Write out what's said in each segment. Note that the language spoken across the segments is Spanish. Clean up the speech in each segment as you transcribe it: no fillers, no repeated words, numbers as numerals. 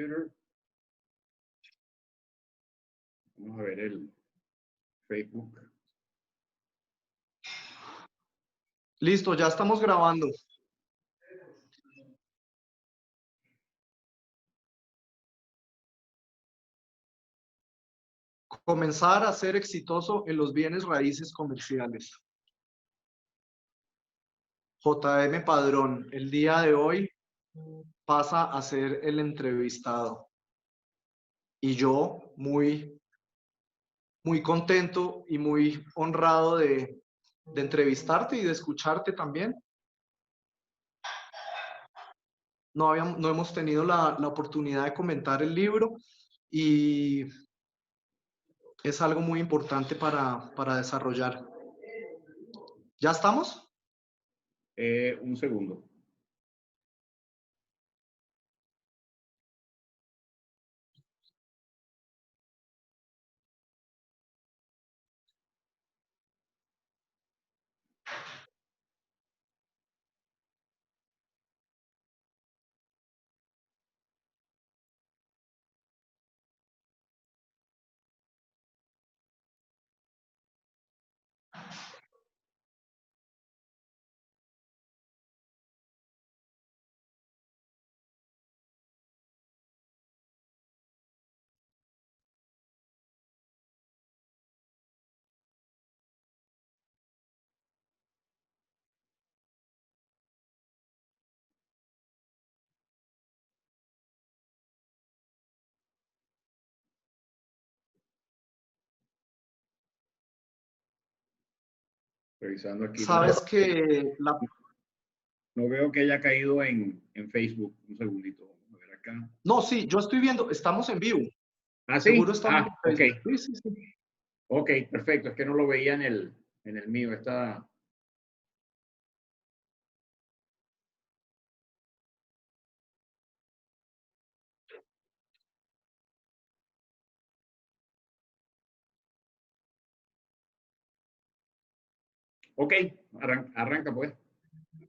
computer. Vamos a ver el Facebook. Listo, ya estamos grabando. Comenzar a ser exitoso en los bienes raíces comerciales. JM Padrón, el día de hoy pasa a ser el entrevistado. Y yo muy contento y muy honrado de entrevistarte y de escucharte también. No hemos tenido la oportunidad de comentar el libro y es algo muy importante para desarrollar. ¿Ya estamos? Un segundo. Revisando aquí. Sabes que no veo que haya caído en Facebook. Un segundito. Vamos a ver acá. No, sí, yo estoy viendo, estamos en vivo. ¿Ah, sí? Seguro estamos en ok. Facebook. Sí. Ok, perfecto. Es que no lo veía en el mío. Está... Ok, arranca pues.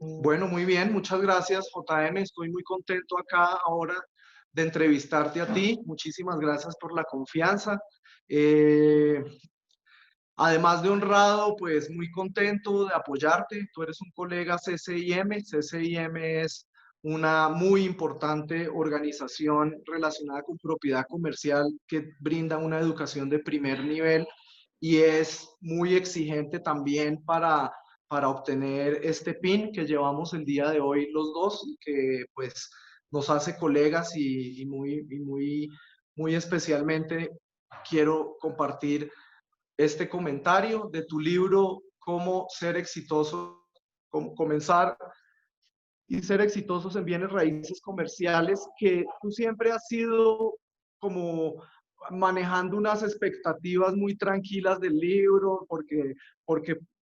Bueno, muy bien, muchas gracias, JM. Estoy muy contento acá ahora de entrevistarte a ti. Muchísimas gracias por la confianza. Además de honrado, pues muy contento de apoyarte. Tú eres un colega CCIM. CCIM es una muy importante organización relacionada con propiedad comercial que brinda una educación de primer nivel y es muy exigente también para obtener este PIN que llevamos el día de hoy los dos y que pues nos hace colegas y muy especialmente quiero compartir este comentario de tu libro, Cómo ser exitoso, cómo comenzar y ser exitosos en bienes raíces comerciales, que tú siempre has sido como manejando unas expectativas muy tranquilas del libro, porque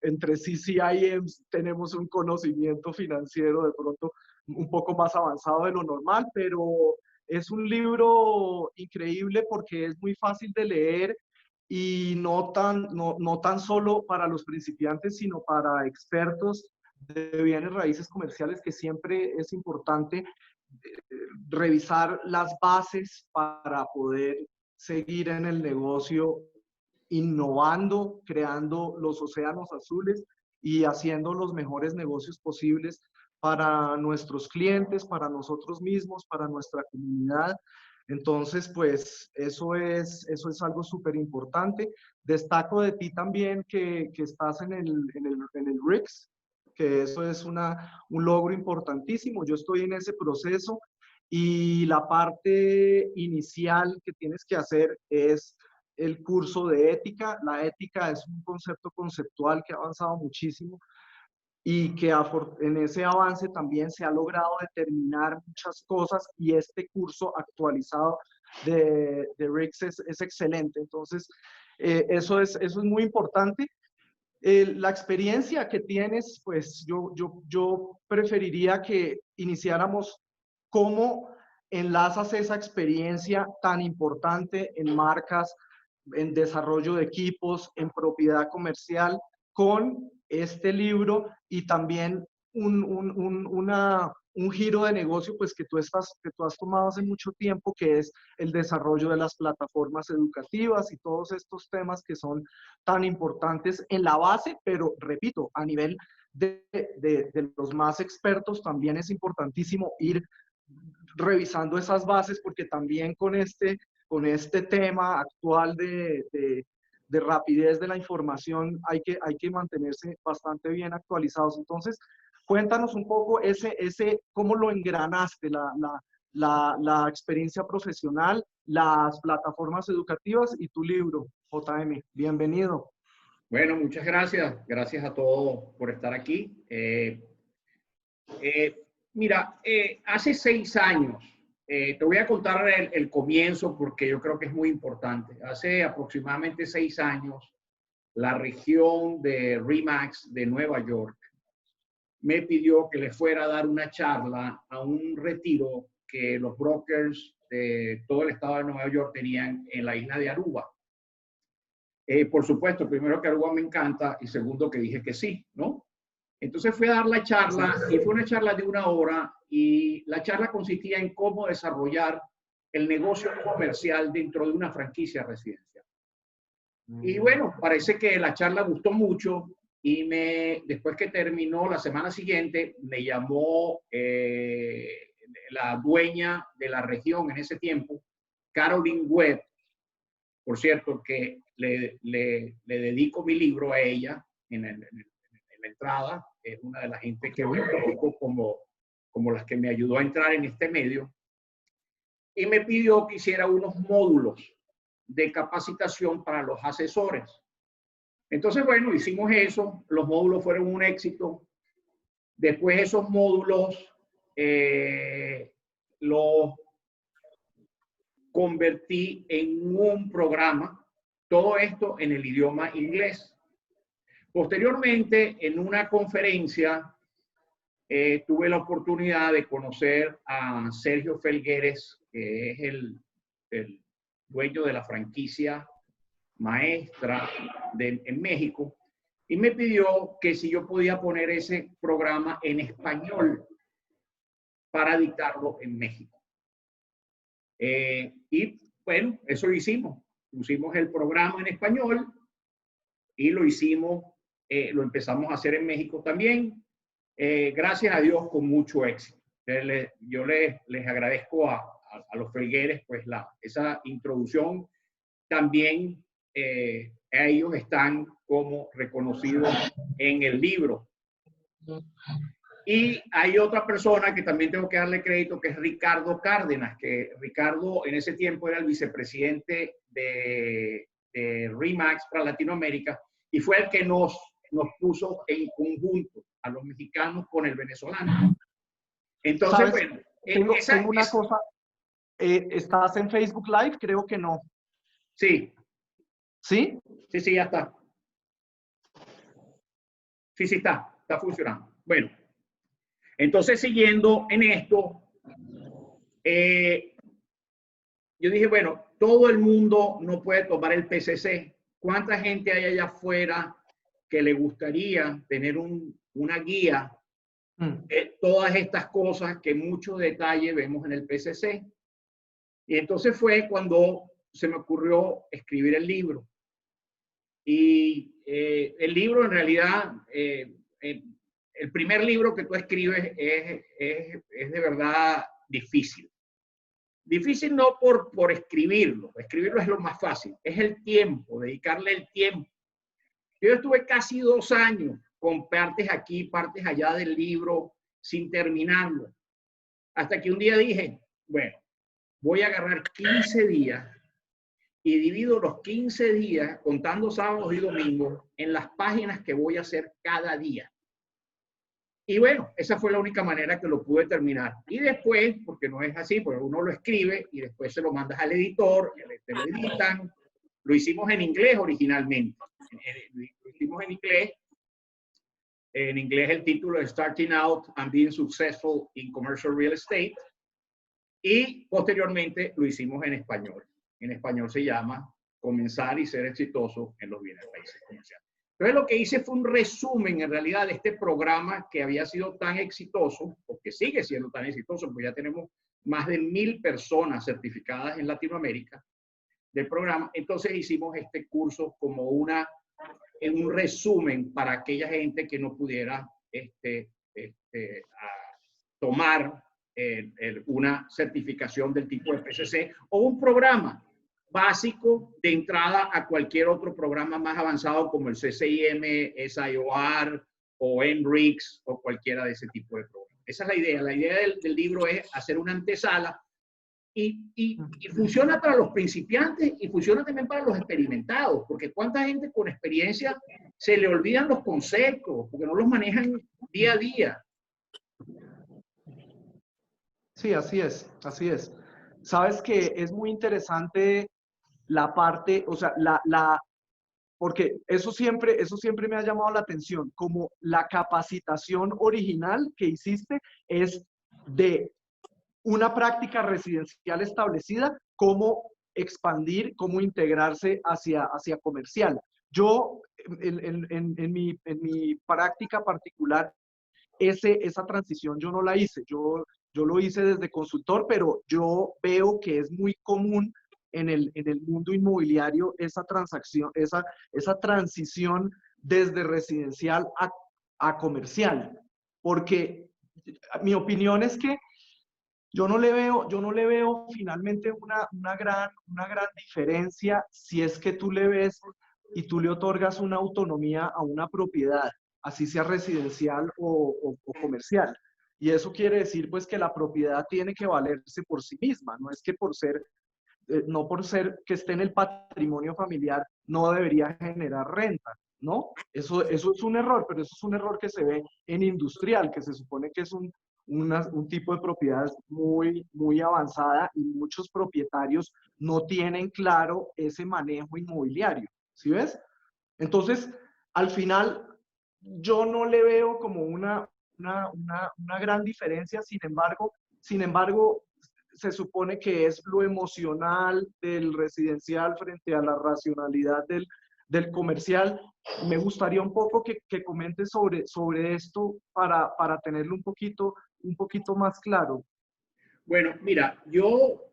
entre CCIMs tenemos un conocimiento financiero de pronto un poco más avanzado de lo normal, pero es un libro increíble porque es muy fácil de leer y no tan solo para los principiantes, sino para expertos de bienes raíces comerciales, que siempre es importante revisar las bases para poder seguir en el negocio, innovando, creando los océanos azules y haciendo los mejores negocios posibles para nuestros clientes, para nosotros mismos, para nuestra comunidad. Entonces, pues eso es algo súper importante. Destaco de ti también que estás en el RICS, que eso es un logro importantísimo. Yo estoy en ese proceso y la parte inicial que tienes que hacer es el curso de ética. La ética es un concepto conceptual que ha avanzado muchísimo y que en ese avance también se ha logrado determinar muchas cosas y este curso actualizado de RICS es excelente. Entonces, eso es muy importante. La experiencia que tienes, pues yo preferiría que iniciáramos cómo enlazas esa experiencia tan importante en marcas, en desarrollo de equipos, en propiedad comercial, con este libro y también un un giro de negocio pues que tú has tomado hace mucho tiempo, que es el desarrollo de las plataformas educativas y todos estos temas que son tan importantes en la base, pero repito, a nivel de los más expertos también es importantísimo ir revisando esas bases, porque también con este tema actual de rapidez de la información hay que mantenerse bastante bien actualizados. Entonces, cuéntanos un poco cómo lo engranaste, la experiencia profesional, las plataformas educativas y tu libro, JM. Bienvenido. Bueno, muchas gracias. Gracias a todos por estar aquí. Mira, hace 6 años, te voy a contar el comienzo porque yo creo que es muy importante. Hace aproximadamente 6 años, la región de RE/MAX de Nueva York me pidió que le fuera a dar una charla a un retiro que los brokers de todo el estado de Nueva York tenían en la isla de Aruba. Por supuesto, primero que Aruba me encanta y segundo que dije que sí, ¿no? Entonces fui a dar la charla y fue una charla de 1 hora y la charla consistía en cómo desarrollar el negocio comercial dentro de una franquicia residencial. Y bueno, parece que la charla gustó mucho y después que terminó la semana siguiente me llamó la dueña de la región en ese tiempo, Caroline Webb, por cierto, que le dedico mi libro a ella en la entrada. Es una de las gente que me dedico como las que me ayudó a entrar en este medio. Y me pidió que hiciera unos módulos de capacitación para los asesores. Entonces, bueno, hicimos eso. Los módulos fueron un éxito. Después esos módulos los convertí en un programa, todo esto en el idioma inglés. Posteriormente, en una conferencia, tuve la oportunidad de conocer a Sergio Felgueres, que es el dueño de la franquicia Maestra en México, y me pidió que si yo podía poner ese programa en español para dictarlo en México. Y bueno, eso lo hicimos. Pusimos el programa en español y lo hicimos, lo empezamos a hacer en México también. Gracias a Dios, con mucho éxito. Yo les agradezco a los Felgueres pues esa introducción. También ellos están como reconocidos en el libro. Y hay otra persona que también tengo que darle crédito, que es Ricardo Cárdenas, que Ricardo en ese tiempo era el vicepresidente de RE/MAX para Latinoamérica y fue el que nos puso en conjunto a los mexicanos con el venezolano. Entonces, ¿sabes? bueno, tengo una cosa. ¿Estás en Facebook Live? Creo que no. Sí. ¿Sí? Sí, ya está. Sí, está funcionando. Bueno, entonces siguiendo en esto, yo dije, bueno, todo el mundo no puede tomar el PCC. ¿Cuánta gente hay allá afuera que le gustaría tener una guía de todas estas cosas que en mucho detalle vemos en el PCC? Y entonces fue cuando se me ocurrió escribir el libro. Y el libro en realidad, el primer libro que tú escribes es de verdad difícil. Difícil no por escribirlo es lo más fácil, es el tiempo, dedicarle el tiempo. Yo estuve casi 2 años con partes aquí, partes allá del libro, sin terminarlo. Hasta que un día dije, bueno, voy a agarrar 15 días y divido los 15 días, contando sábados y domingos, en las páginas que voy a hacer cada día. Y bueno, esa fue la única manera que lo pude terminar. Y después, porque no es así, porque uno lo escribe y después se lo mandas al editor, te lo editan. Lo hicimos en inglés originalmente. Lo hicimos en inglés. En inglés el título es Starting Out and Being Successful in Commercial Real Estate. Y posteriormente lo hicimos en español. En español se llama Comenzar y ser exitoso en los bienes raíces comerciales. Entonces lo que hice fue un resumen en realidad de este programa que había sido tan exitoso, o que sigue siendo tan exitoso, porque ya tenemos más de 1000 personas certificadas en Latinoamérica del programa. Entonces hicimos este curso como en un resumen para aquella gente que no pudiera tomar una certificación del tipo de PCC o un programa básico de entrada a cualquier otro programa más avanzado como el CCIM, SIOR o NRICS o cualquiera de ese tipo de programas. Esa es la idea. La idea del libro es hacer una antesala y funciona para los principiantes y funciona también para los experimentados, porque cuánta gente con experiencia se le olvidan los conceptos, porque no los manejan día a día. Sí, así es, así es. Sabes que es muy interesante la parte, o sea, porque eso siempre me ha llamado la atención, como la capacitación original que hiciste es de una práctica residencial establecida, cómo expandir, cómo integrarse hacia comercial. Yo, en mi práctica particular, esa transición yo no la hice. Yo lo hice desde consultor, pero yo veo que es muy común en el mundo inmobiliario esa transacción, esa transición desde residencial a comercial. Porque mi opinión es que yo no le veo finalmente una gran diferencia si es que tú le ves y tú le otorgas una autonomía a una propiedad, así sea residencial o comercial. Y eso quiere decir pues que la propiedad tiene que valerse por sí misma, no es que no por ser que esté en el patrimonio familiar no debería generar renta, ¿no? Eso es un error, pero eso es un error que se ve en industrial, que se supone que es un tipo de propiedad muy avanzada y muchos propietarios no tienen claro ese manejo inmobiliario, ¿sí ves? Entonces, al final, yo no le veo como una gran diferencia, sin embargo, se supone que es lo emocional del residencial frente a la racionalidad del comercial. Me gustaría un poco que comentes sobre esto para tenerlo un poquito más claro. Bueno, mira, yo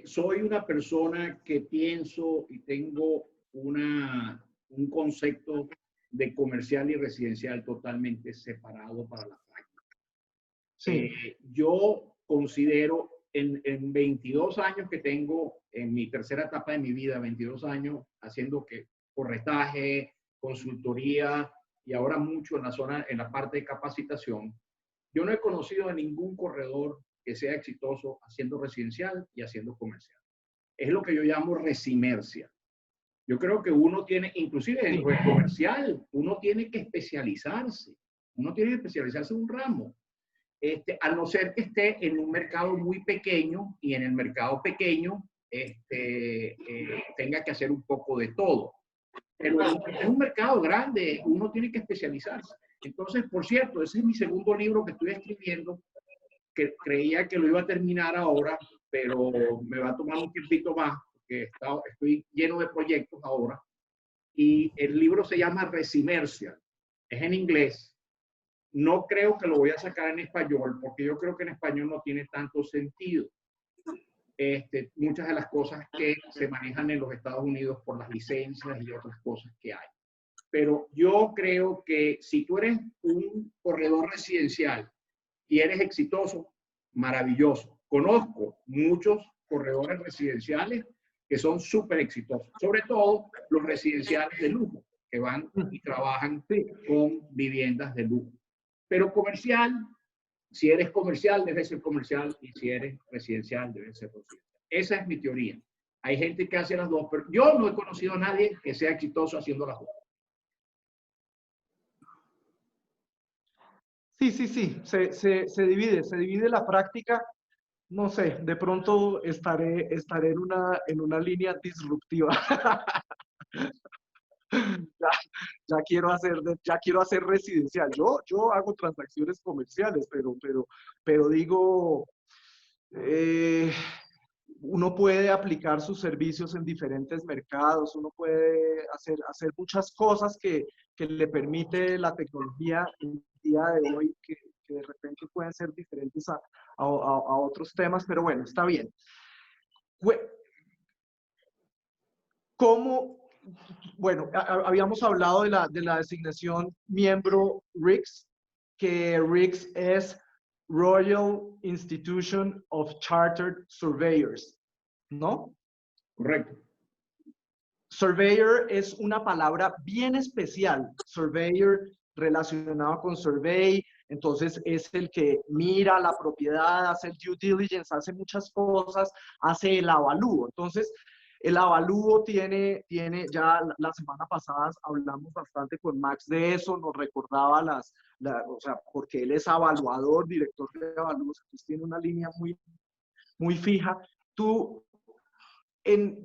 soy una persona que pienso y tengo un concepto de comercial y residencial totalmente separado para la práctica. Sí. Yo considero en 22 años que tengo, en mi tercera etapa de mi vida, 22 años haciendo corretaje, consultoría y ahora mucho en la parte de capacitación, yo no he conocido a ningún corredor que sea exitoso haciendo residencial y haciendo comercial. Es lo que yo llamo resimercia. Yo creo que uno tiene, inclusive dentro del comercial, uno tiene que especializarse. Uno tiene que especializarse en un ramo. A no ser que esté en un mercado muy pequeño y en el mercado pequeño tenga que hacer un poco de todo. Pero es un mercado grande, uno tiene que especializarse. Entonces, por cierto, ese es mi segundo libro que estoy escribiendo, que creía que lo iba a terminar ahora, pero me va a tomar un tiempito más, porque estoy lleno de proyectos ahora. Y el libro se llama Resimercia, es en inglés. No creo que lo voy a sacar en español, porque yo creo que en español no tiene tanto sentido. Muchas de las cosas que se manejan en los Estados Unidos por las licencias y otras cosas que hay. Pero yo creo que si tú eres un corredor residencial y eres exitoso, maravilloso. Conozco muchos corredores residenciales que son súper exitosos, sobre todo los residenciales de lujo, que van y trabajan con viviendas de lujo. Pero comercial, si eres comercial, debes ser comercial, y si eres residencial, debes ser residencial. Esa es mi teoría. Hay gente que hace las dos, pero yo no he conocido a nadie que sea exitoso haciendo las dos. Sí, se divide la práctica. No sé, de pronto estaré en una línea disruptiva. Ya quiero hacer residencial. Yo hago transacciones comerciales, pero digo, uno puede aplicar sus servicios en diferentes mercados, uno puede hacer muchas cosas que le permite la tecnología en el día de hoy, que de repente pueden ser diferentes a otros temas, pero bueno, está bien. ¿Cómo? Bueno, habíamos hablado de la designación miembro RICS, que RICS es Royal Institution of Chartered Surveyors, ¿no? Correcto. Surveyor es una palabra bien especial. Surveyor relacionado con survey, entonces es el que mira la propiedad, hace el due diligence, hace muchas cosas, hace el avalúo. Entonces, el avalúo tiene ya la semana pasada hablamos bastante con Max de eso, nos recordaba o sea, porque él es evaluador, director de avalúos, entonces tiene una línea muy fija. Tú,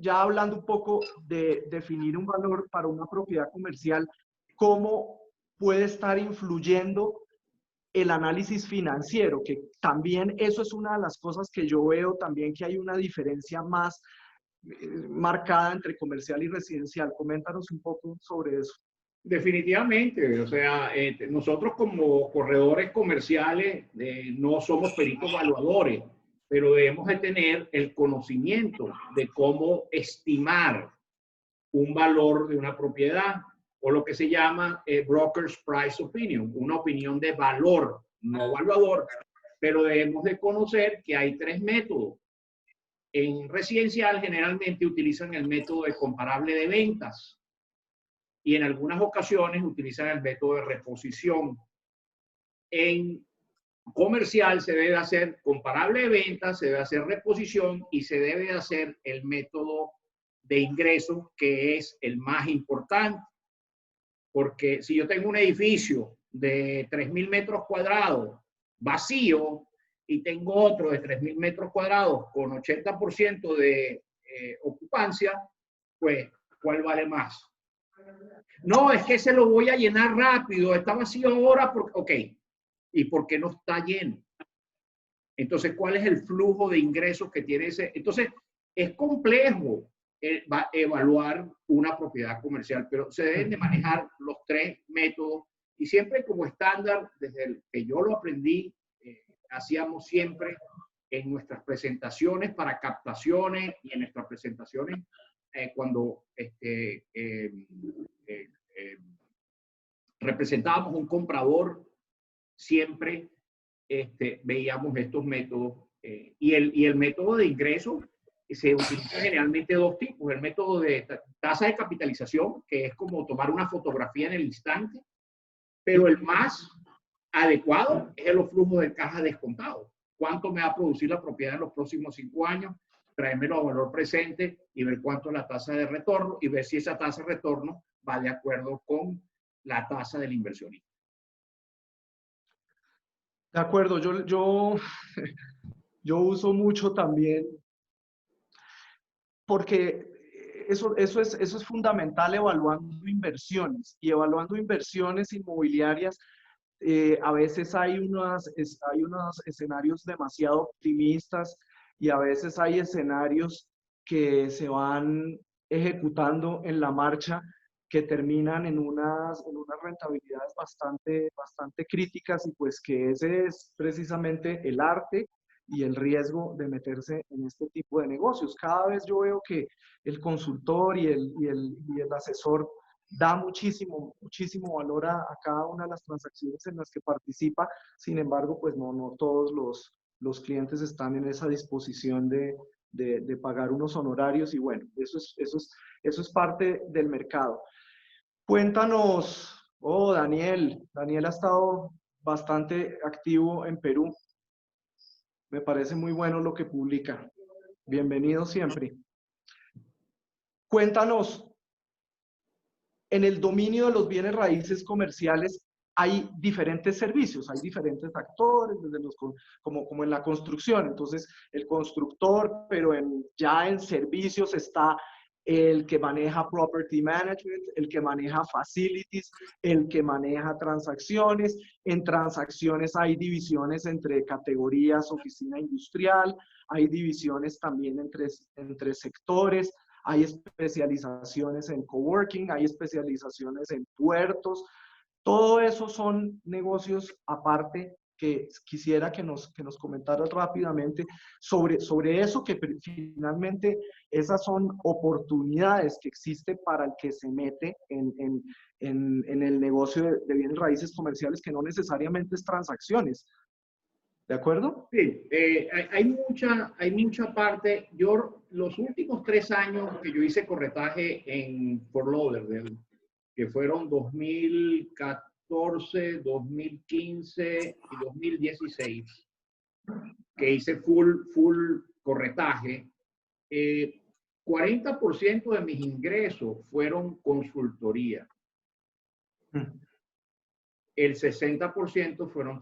ya hablando un poco de definir un valor para una propiedad comercial, ¿cómo puede estar influyendo el análisis financiero? Que también eso es una de las cosas que yo veo también, que hay una diferencia más marcada entre comercial y residencial. Coméntanos un poco sobre eso. Definitivamente, o sea, nosotros como corredores comerciales no somos peritos evaluadores, pero debemos de tener el conocimiento de cómo estimar un valor de una propiedad, o lo que se llama broker's price opinion, una opinión de valor, no evaluador, pero debemos de conocer que hay tres métodos. En residencial generalmente utilizan el método de comparable de ventas y en algunas ocasiones utilizan el método de reposición. En comercial se debe hacer comparable de ventas, se debe hacer reposición y se debe hacer el método de ingreso, que es el más importante. Porque si yo tengo un edificio de 3.000 metros cuadrados vacío y tengo otro de 3.000 metros cuadrados con 80% de ocupancia, pues, ¿cuál vale más? No, es que se lo voy a llenar rápido, está vacío ahora, porque, ok, ¿y por qué no está lleno? Entonces, ¿cuál es el flujo de ingresos que tiene ese? Entonces, es complejo evaluar una propiedad comercial, pero se deben de manejar los tres métodos y siempre como estándar, desde el que yo lo aprendí, hacíamos siempre en nuestras presentaciones para captaciones y en nuestras presentaciones cuando representábamos un comprador, siempre veíamos estos métodos y el método de ingreso se utiliza generalmente dos tipos. El método de tasa de capitalización, que es como tomar una fotografía en el instante, pero el más adecuado es los flujos de caja descontados. ¿Cuánto me va a producir la propiedad en los próximos 5 años? Traérmelo a valor presente y ver cuánto es la tasa de retorno y ver si esa tasa de retorno va de acuerdo con la tasa del inversionista. De acuerdo, yo uso mucho también, porque eso es fundamental evaluando inversiones, y evaluando inversiones inmobiliarias, a veces hay unos escenarios demasiado optimistas y a veces hay escenarios que se van ejecutando en la marcha que terminan en unas rentabilidades bastante críticas, y pues que ese es precisamente el arte y el riesgo de meterse en este tipo de negocios. Cada vez yo veo que el consultor y el asesor da muchísimo valor a cada una de las transacciones en las que participa. Sin embargo, pues no todos los clientes están en esa disposición de pagar unos honorarios, y bueno, eso es parte del mercado. Cuéntanos, Daniel ha estado bastante activo en Perú. Me parece muy bueno lo que publica. Bienvenido siempre. Cuéntanos, en el dominio de los bienes raíces comerciales hay diferentes servicios, hay diferentes actores, desde como en la construcción. Entonces, el constructor, pero ya en servicios está el que maneja property management, el que maneja facilities, el que maneja transacciones. En transacciones hay divisiones entre categorías, oficina industrial, hay divisiones también entre sectores, hay especializaciones en coworking, hay especializaciones en puertos. Todo eso son negocios aparte que quisiera que nos comentaras rápidamente sobre eso, que finalmente esas son oportunidades que existen para el que se mete en el negocio de bienes raíces comerciales, que no necesariamente es transacciones. ¿De acuerdo? Sí, hay mucha parte. Yo, los últimos 3 años que yo hice corretaje en Fort Lauderdale, que fueron 2014, 2015 y 2016, que hice full corretaje, 40% de mis ingresos fueron consultoría. El 60% fueron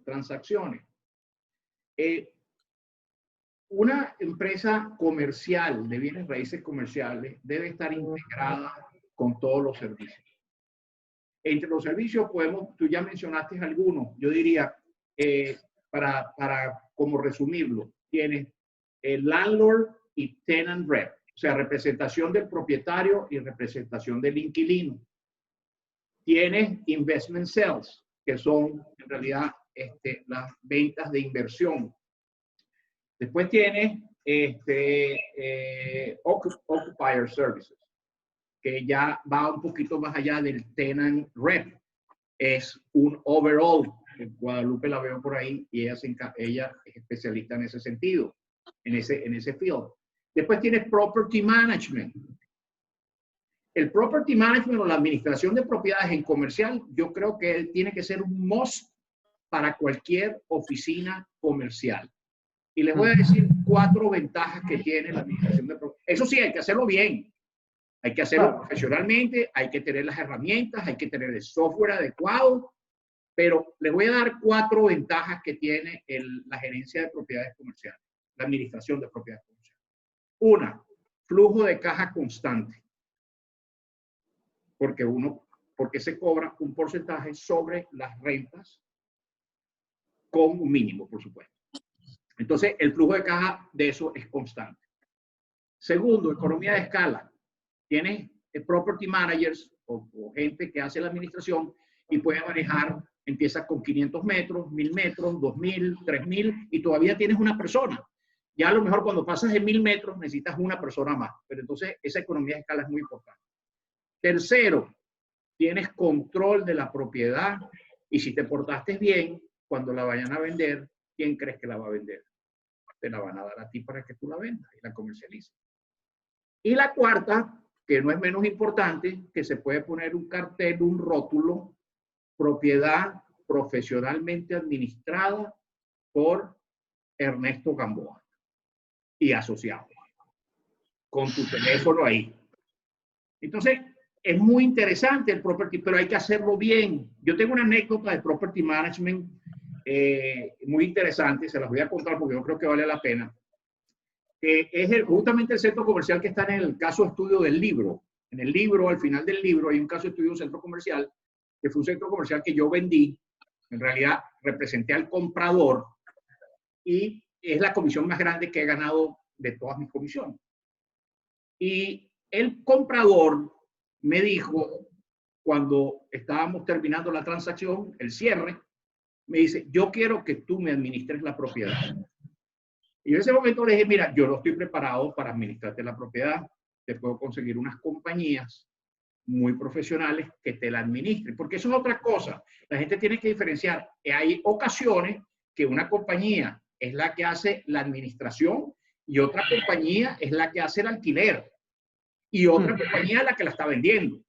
transacciones. Una empresa comercial de bienes raíces comerciales debe estar integrada con todos los servicios. Entre los servicios tú ya mencionaste algunos, yo diría, para como resumirlo, tienes el landlord y tenant rep, o sea, representación del propietario y representación del inquilino. Tienes investment sales, que son en realidad las ventas de inversión. Después tienes occupier services, que ya va un poquito más allá del tenant rep. Es un overall. Guadalupe la veo por ahí y ella es especialista en ese sentido, en ese field. Después tienes property management. El property management o la administración de propiedades en comercial, yo creo que tiene que ser un must para cualquier oficina comercial. Y les voy a decir 4 ventajas que tiene la administración de propiedades. Eso sí, hay que hacerlo bien. Hay que hacerlo profesionalmente, hay que tener las herramientas, hay que tener el software adecuado, pero les voy a dar 4 ventajas que tiene la gerencia de propiedades comerciales, la administración de propiedades comerciales. Una, flujo de caja constante. Porque se cobra un porcentaje sobre las rentas con un mínimo, por supuesto. Entonces, el flujo de caja de eso es constante. Segundo, economía de escala. Tienes property managers o gente que hace la administración y puede manejar, empiezas con 500 metros, 1000 metros, 2000, 3000 y todavía tienes una persona. Ya a lo mejor cuando pasas de 1000 metros necesitas una persona más, pero entonces esa economía de escala es muy importante. Tercero, tienes control de la propiedad y si te portaste bien, cuando la vayan a vender, ¿quién crees que la va a vender? Te la van a dar a ti para que tú la vendas y la comercialices. Y la cuarta, que no es menos importante, que se puede poner un cartel, un rótulo, propiedad profesionalmente administrada por Ernesto Gamboa y asociados, con tu teléfono ahí. Entonces, es muy interesante el property, pero hay que hacerlo bien. Yo tengo una anécdota de property management muy interesante, se las voy a contar porque yo creo que vale la pena. Es justamente el centro comercial que está en el caso de estudio del libro. En el libro, al final del libro, hay un caso de estudio de un centro comercial, que fue un centro comercial que yo vendí. En realidad, representé al comprador y es la comisión más grande que he ganado de todas mis comisiones. Y el comprador me dijo, cuando estábamos terminando la transacción, el cierre, me dice, yo quiero que tú me administres la propiedad. Y en ese momento le dije, mira, yo no estoy preparado para administrarte la propiedad. Te puedo conseguir unas compañías muy profesionales que te la administren. Porque eso es otra cosa. La gente tiene que diferenciar. Hay ocasiones que una compañía es la que hace la administración y otra compañía es la que hace el alquiler. Y otra compañía es la que la está vendiendo.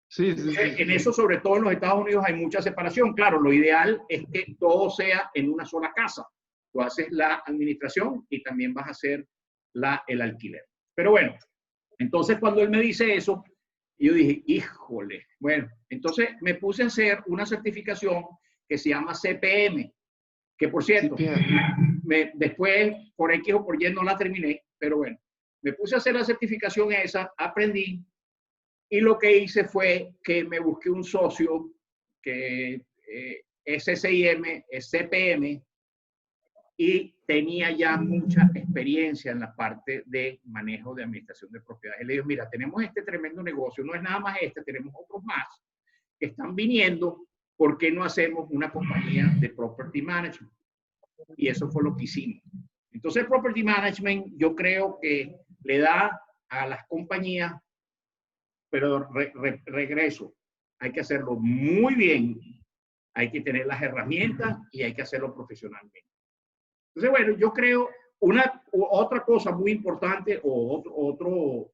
Sí. En eso, sobre todo en los Estados Unidos, hay mucha separación. Claro, lo ideal es que todo sea en una sola casa. Tú haces la administración y también vas a hacer el alquiler. Pero bueno, entonces cuando él me dice eso, yo dije, híjole. Bueno, entonces me puse a hacer una certificación que se llama CPM, que por cierto, después por X o por Y no la terminé, pero bueno, me puse a hacer la certificación esa, aprendí, y lo que hice fue que me busqué un socio que es CCIM, es CPM, y tenía ya mucha experiencia en la parte de manejo de administración de propiedades. Y le digo, mira, tenemos este tremendo negocio, no es nada más este, tenemos otros más que están viniendo, ¿por qué no hacemos una compañía de property management? Y eso fue lo que hicimos. Entonces, el property management yo creo que le da a las compañías, pero regreso, hay que hacerlo muy bien, hay que tener las herramientas y hay que hacerlo profesionalmente. Entonces, bueno, yo creo otra cosa muy importante o otro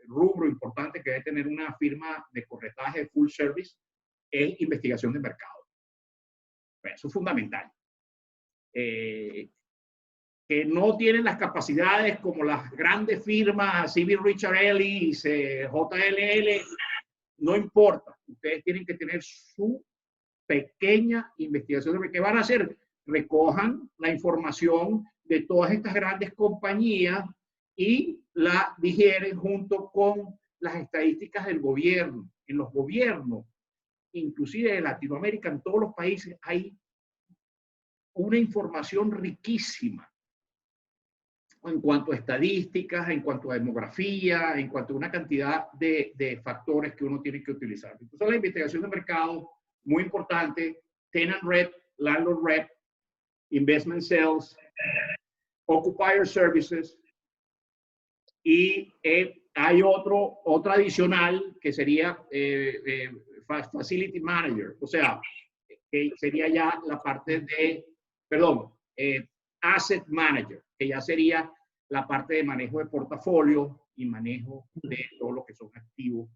rubro importante que debe tener una firma de corretaje full service es investigación de mercado. Bueno, eso es fundamental. Que no tienen las capacidades como las grandes firmas, CB Richard Ellis, JLL, no importa. Ustedes tienen que tener su pequeña investigación. ¿Qué van a hacer? Recojan la información de todas estas grandes compañías y la digieren junto con las estadísticas del gobierno. En los gobiernos, inclusive de Latinoamérica, en todos los países, hay una información riquísima en cuanto a estadísticas, en cuanto a demografía, en cuanto a una cantidad de factores que uno tiene que utilizar. Entonces, la investigación de mercado, muy importante, tenant rep, landlord rep, investment sales, occupier services, y hay otro adicional que sería facility manager, o sea, que sería ya la parte de, perdón, asset manager, que ya sería la parte de manejo de portafolio y manejo de todo lo que son activos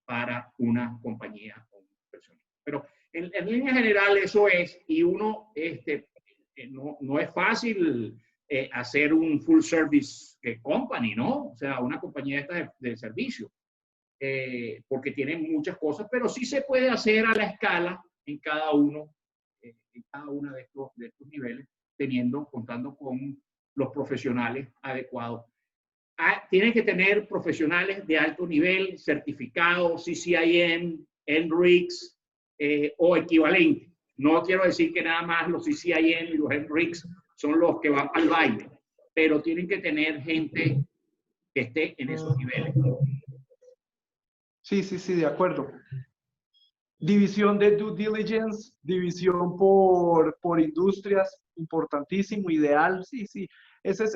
para una compañía o una inversión. Pero en línea general eso es, y uno no es fácil hacer un full service company, ¿no? O sea, una compañía esta de servicio, porque tiene muchas cosas, pero sí se puede hacer a la escala en cada uno de estos niveles, contando con los profesionales adecuados. Tienen que tener profesionales de alto nivel, certificados, CCIM, NRICS o equivalente. No quiero decir que nada más los CCIM y los NRICS son los que van al baile, pero tienen que tener gente que esté en esos niveles. Sí, de acuerdo. División de due diligence, división por industrias, importantísimo, ideal, sí. Ese es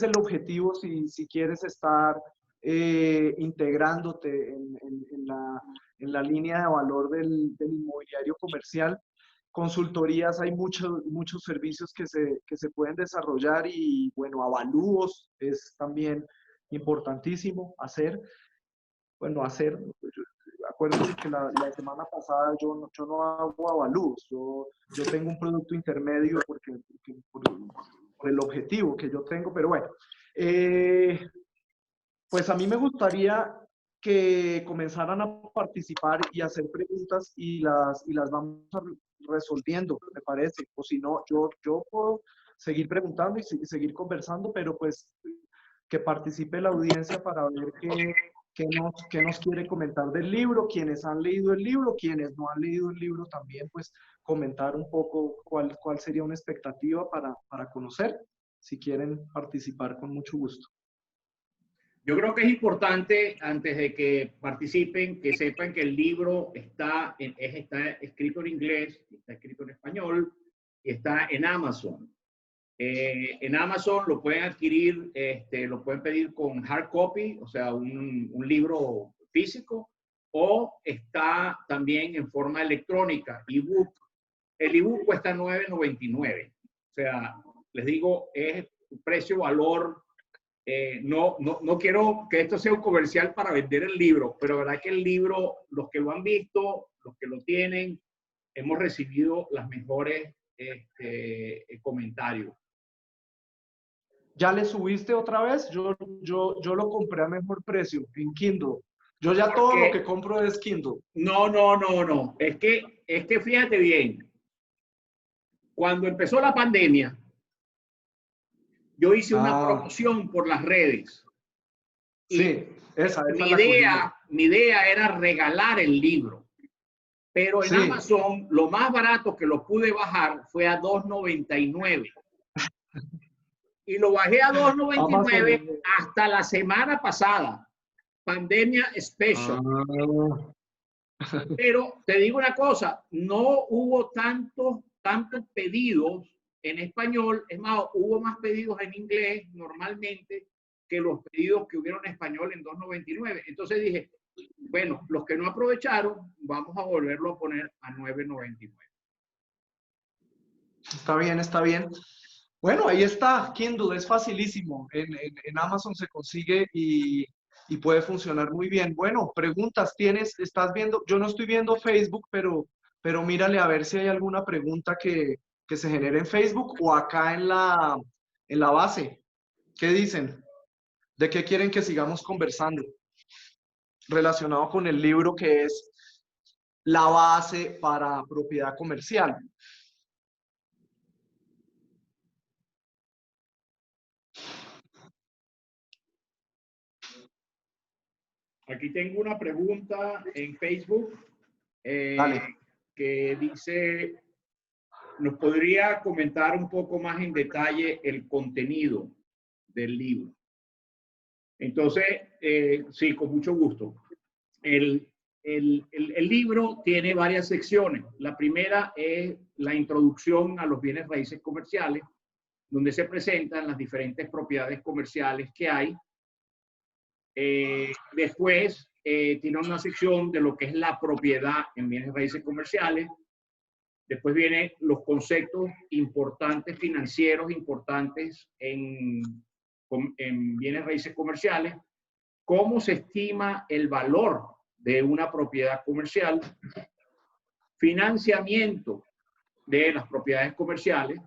el objetivo si quieres estar integrándote en la línea de valor del inmobiliario comercial. Consultorías, hay muchos servicios que se pueden desarrollar y, bueno, avalúos es también importantísimo hacer. Bueno, acuérdense que la semana pasada yo no hago avalúos, yo tengo un producto intermedio por el objetivo que yo tengo, pero bueno, pues a mí me gustaría que comenzaran a participar y hacer preguntas y las vamos resolviendo, me parece, o si no, yo puedo seguir preguntando y seguir conversando, pero pues que participe la audiencia para ver qué nos quiere comentar del libro, quienes han leído el libro, quienes no han leído el libro también, pues comentar un poco cuál sería una expectativa para conocer, si quieren participar con mucho gusto. Yo creo que es importante, antes de que participen, que sepan que el libro está escrito en inglés, está escrito en español y está en Amazon. En Amazon lo pueden adquirir, lo pueden pedir con hard copy, o sea, un libro físico, o está también en forma electrónica, ebook. El ebook cuesta $9.99. O sea, les digo, es precio-valor. No quiero que esto sea un comercial para vender el libro, pero la verdad que el libro, los que lo han visto, los que lo tienen, hemos recibido las mejores comentarios. ¿Ya le subiste otra vez? Yo lo compré a mejor precio en Kindle. Yo ya todo lo que compro es Kindle. No. Es que fíjate bien. Cuando empezó la pandemia, yo hice una promoción por las redes. Sí, esa mi idea era regalar el libro. Pero en Sí. Amazon, lo más barato que lo pude bajar fue a $2.99. Y lo bajé a Amazon. $2.99 hasta la semana pasada. Pandemia Special. Ah. Pero te digo una cosa, no hubo tantos pedidos en español. Es más, hubo más pedidos en inglés normalmente que los pedidos que hubieron en español en $2.99. Entonces dije, bueno, los que no aprovecharon, vamos a volverlo a poner a $9.99. Está bien, está bien. Bueno, ahí está, Kindle, es facilísimo. En Amazon se consigue y puede funcionar muy bien. Bueno, preguntas tienes, estás viendo, yo no estoy viendo Facebook, pero mírale a ver si hay alguna pregunta que se genere en Facebook o acá en la base. ¿Qué dicen? ¿De qué quieren que sigamos conversando? Relacionado con el libro que es la base para propiedad comercial. Aquí tengo una pregunta en Facebook Dale. que dice, ¿nos podría comentar un poco más en detalle el contenido del libro? Entonces, sí, con mucho gusto. El libro tiene varias secciones. La primera es la introducción a los bienes raíces comerciales, donde se presentan las diferentes propiedades comerciales que hay. Después tiene una sección de lo que es la propiedad en bienes raíces comerciales. Después vienen los conceptos importantes, financieros importantes en bienes raíces comerciales. Cómo se estima el valor de una propiedad comercial. Financiamiento de las propiedades comerciales.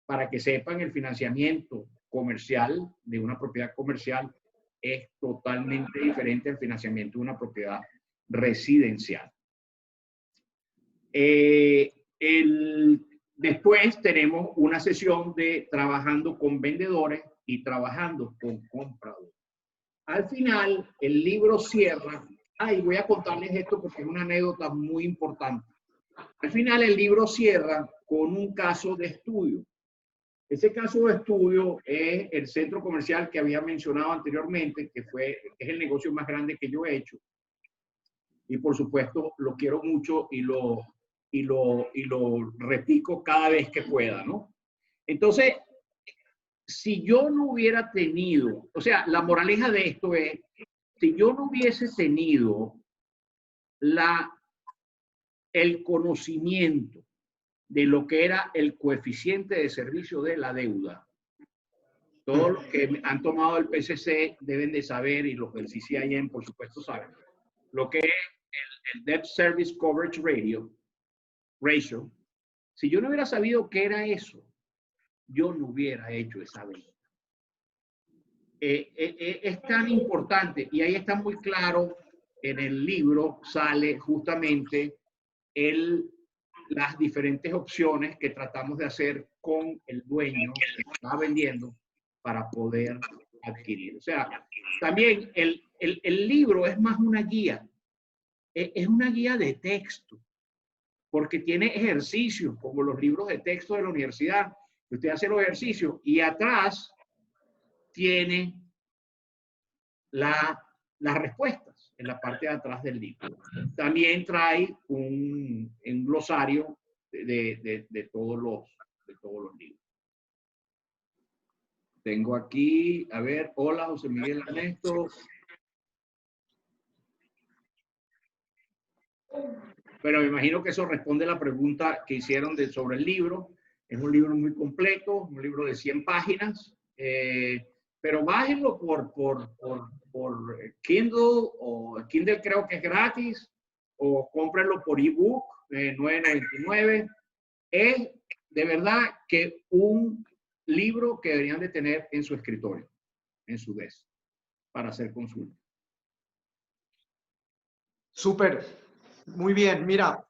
Para que sepan, el financiamiento comercial de una propiedad comercial es totalmente diferente al financiamiento de una propiedad residencial. Después tenemos una sesión de trabajando con vendedores y trabajando con compradores. Al final, el libro cierra. Y voy a contarles esto porque es una anécdota muy importante. Al final, el libro cierra con un caso de estudio. Ese caso de estudio es el centro comercial que había mencionado anteriormente, que es el negocio más grande que yo he hecho. Y por supuesto, lo quiero mucho y lo repito cada vez que pueda, ¿no? Entonces, si yo no hubiera tenido, o sea, la moraleja de esto es, si yo no hubiese tenido el conocimiento de lo que era el coeficiente de servicio de la deuda, todos los que han tomado el PCC deben de saber, y los del CCIM, por supuesto, saben, lo que es el Debt Service Coverage Ratio. Si yo no hubiera sabido qué era eso, yo no hubiera hecho esa venta. Es tan importante, y ahí está muy claro, en el libro sale justamente las diferentes opciones que tratamos de hacer con el dueño que está vendiendo para poder adquirir. O sea, también el libro es más una guía, es una guía de texto, porque tiene ejercicios, como los libros de texto de la universidad. Usted hace los ejercicios y atrás tiene las respuestas en la parte de atrás del libro. También trae un glosario de todos los libros. Tengo aquí, a ver, hola José Miguel Ernesto. Bueno, me imagino que eso responde a la pregunta que hicieron sobre el libro. Es un libro muy completo, un libro de 100 páginas, pero bájenlo por Kindle, o Kindle creo que es gratis, o cómprenlo por ebook, $9.99. Es de verdad que un libro que deberían de tener en su escritorio, en su desk, para hacer consulta. Súper, muy bien. Mira,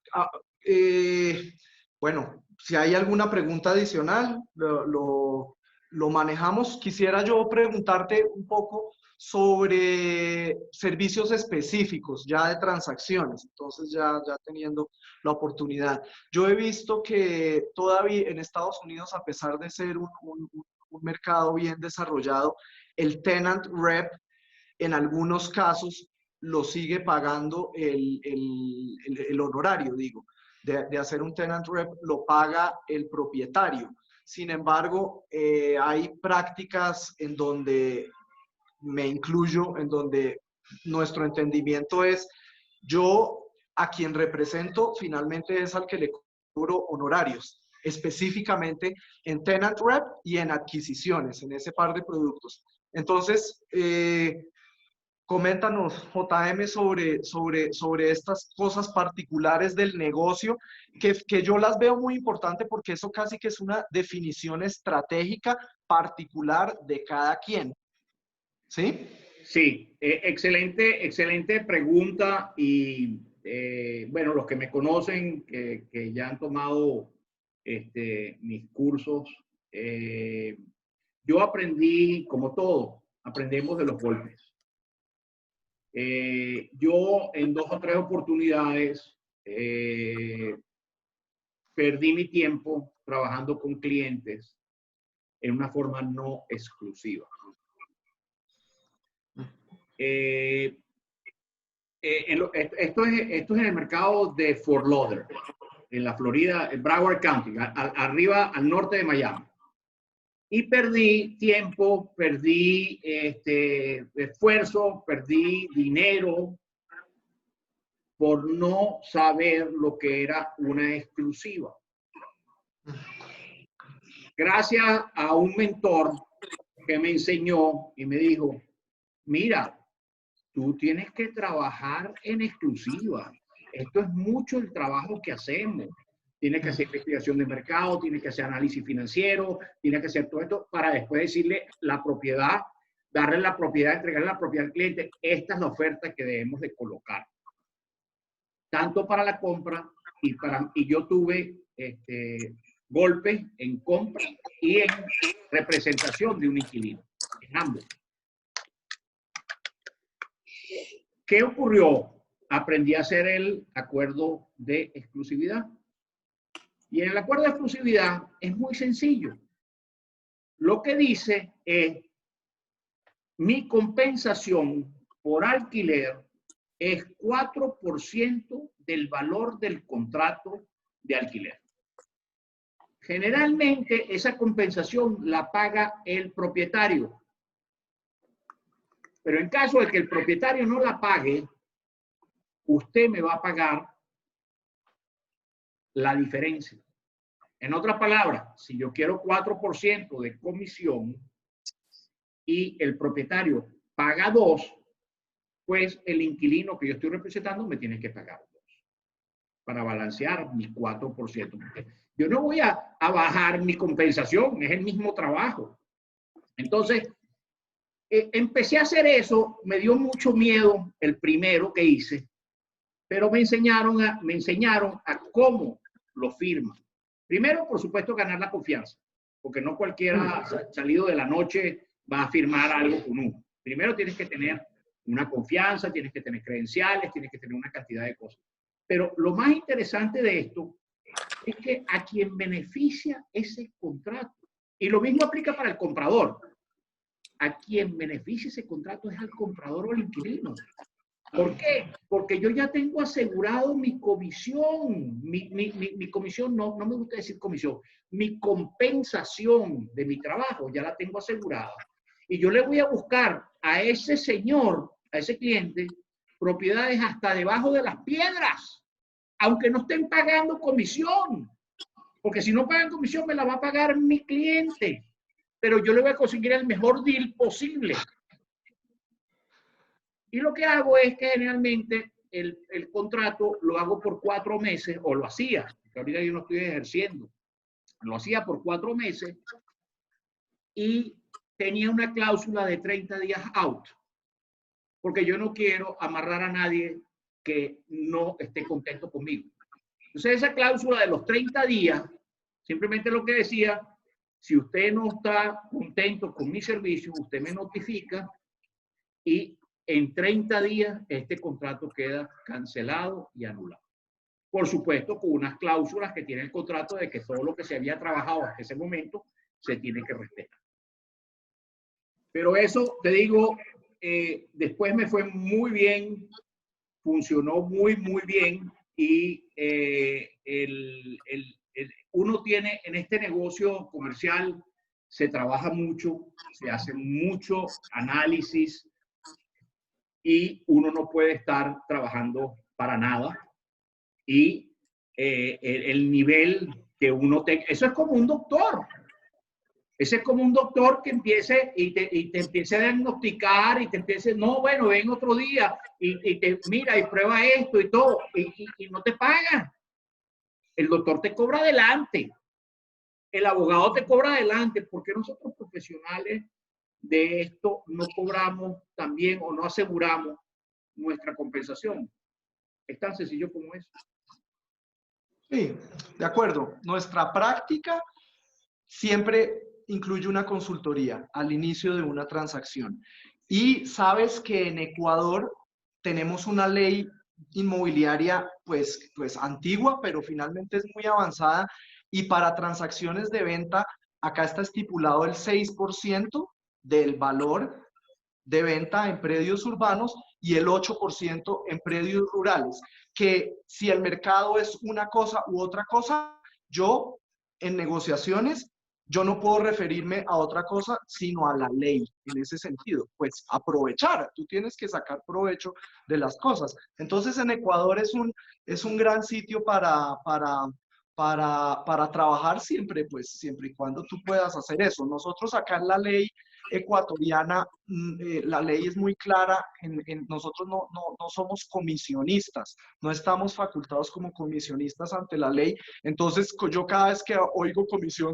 bueno, si hay alguna pregunta adicional, lo lo manejamos. Quisiera yo preguntarte un poco sobre servicios específicos ya de transacciones, entonces ya teniendo la oportunidad. Yo he visto que todavía en Estados Unidos, a pesar de ser un mercado bien desarrollado, el tenant rep en algunos casos lo sigue pagando el honorario, digo, de hacer un tenant rep lo paga el propietario. Sin embargo, hay prácticas en donde me incluyo, en donde nuestro entendimiento es, yo a quien represento finalmente es al que le cobro honorarios, específicamente en tenant rep y en adquisiciones, en ese par de productos. Entonces, coméntanos, JM, sobre estas cosas particulares del negocio, que yo las veo muy importante porque eso casi que es una definición estratégica particular de cada quien. ¿Sí? Sí, excelente pregunta y bueno, los que me conocen, que ya han tomado mis cursos, yo aprendí, como todo, aprendemos de los golpes. Yo en 2 o 3 oportunidades perdí mi tiempo trabajando con clientes en una forma no exclusiva. Esto es en el mercado de Fort Lauderdale, en la Florida, en Broward County, arriba al norte de Miami. Y perdí tiempo, perdí esfuerzo, perdí dinero por no saber lo que era una exclusiva. Gracias a un mentor que me enseñó y me dijo, mira, tú tienes que trabajar en exclusiva. Esto es mucho el trabajo que hacemos. Tienes que hacer investigación de mercado, tienes que hacer análisis financiero, tienes que hacer todo esto para después decirle la propiedad, darle la propiedad, entregarle la propiedad al cliente. Esta es la oferta que debemos de colocar. Tanto para la compra y yo tuve golpes en compra y en representación de un inquilino, en ambos. ¿Qué ocurrió? Aprendí a hacer el acuerdo de exclusividad. Y en el acuerdo de exclusividad es muy sencillo. Lo que dice es, mi compensación por alquiler es 4% del valor del contrato de alquiler. Generalmente esa compensación la paga el propietario. Pero en caso de que el propietario no la pague, usted me va a pagar la diferencia. En otras palabras, si yo quiero 4% de comisión y el propietario paga 2%, pues el inquilino que yo estoy representando me tiene que pagar 2% para balancear mi 4%. Yo no voy a bajar mi compensación, es el mismo trabajo. Entonces, empecé a hacer eso, me dio mucho miedo el primero que hice, pero me enseñaron a cómo lo firman. Primero, por supuesto, ganar la confianza, porque no cualquiera salido de la noche va a firmar algo con uno. Primero tienes que tener una confianza, tienes que tener credenciales, tienes que tener una cantidad de cosas. Pero lo más interesante de esto es que a quien beneficia ese contrato, y lo mismo aplica para el comprador, a quien beneficia ese contrato es al comprador o al inquilino. ¿Por qué? Porque yo ya tengo asegurado mi comisión, mi comisión, no me gusta decir comisión, mi compensación de mi trabajo ya la tengo asegurada. Y yo le voy a buscar a ese señor, a ese cliente, propiedades hasta debajo de las piedras, aunque no estén pagando comisión. Porque si no pagan comisión, me la va a pagar mi cliente. Pero yo le voy a conseguir el mejor deal posible. Y lo que hago es que generalmente el contrato lo hago por 4 meses, o lo hacía, porque ahorita yo no estoy ejerciendo. Lo hacía por 4 meses y tenía una cláusula de 30 días out, porque yo no quiero amarrar a nadie que no esté contento conmigo. Entonces esa cláusula de los 30 días, simplemente lo que decía, Si usted no está contento con mi servicio, usted me notifica y en 30 días este contrato queda cancelado y anulado. Por supuesto, con unas cláusulas que tiene el contrato de que todo lo que se había trabajado hasta ese momento se tiene que respetar. Pero eso, te digo, después me fue muy bien, funcionó muy, muy bien y uno tiene en este negocio comercial, se trabaja mucho, se hace mucho análisis y uno no puede estar trabajando para nada. Y el nivel que uno tenga, eso es como un doctor. Ese es como un doctor que empiece y te empiece a diagnosticar y te empiece, no, bueno, ven otro día y te mira y prueba esto y todo, y no te paga. El doctor te cobra adelante, el abogado te cobra adelante, porque nosotros profesionales de esto no cobramos también o no aseguramos nuestra compensación. Es tan sencillo como eso. Sí, de acuerdo. Nuestra práctica siempre incluye una consultoría al inicio de una transacción. Y sabes que en Ecuador tenemos una ley inmobiliaria pues antigua, pero finalmente es muy avanzada. Y para transacciones de venta, acá está estipulado el 6% del valor de venta en predios urbanos y el 8% en predios rurales. Que si el mercado es una cosa u otra cosa, yo en negociaciones, yo no puedo referirme a otra cosa sino a la ley en ese sentido. Pues aprovechar, tú tienes que sacar provecho de las cosas. Entonces en Ecuador es un gran sitio para trabajar siempre, pues siempre y cuando tú puedas hacer eso. Nosotros acá en la ley ecuatoriana, la ley es muy clara, nosotros no somos comisionistas, no estamos facultados como comisionistas ante la ley. Entonces yo cada vez que oigo comisión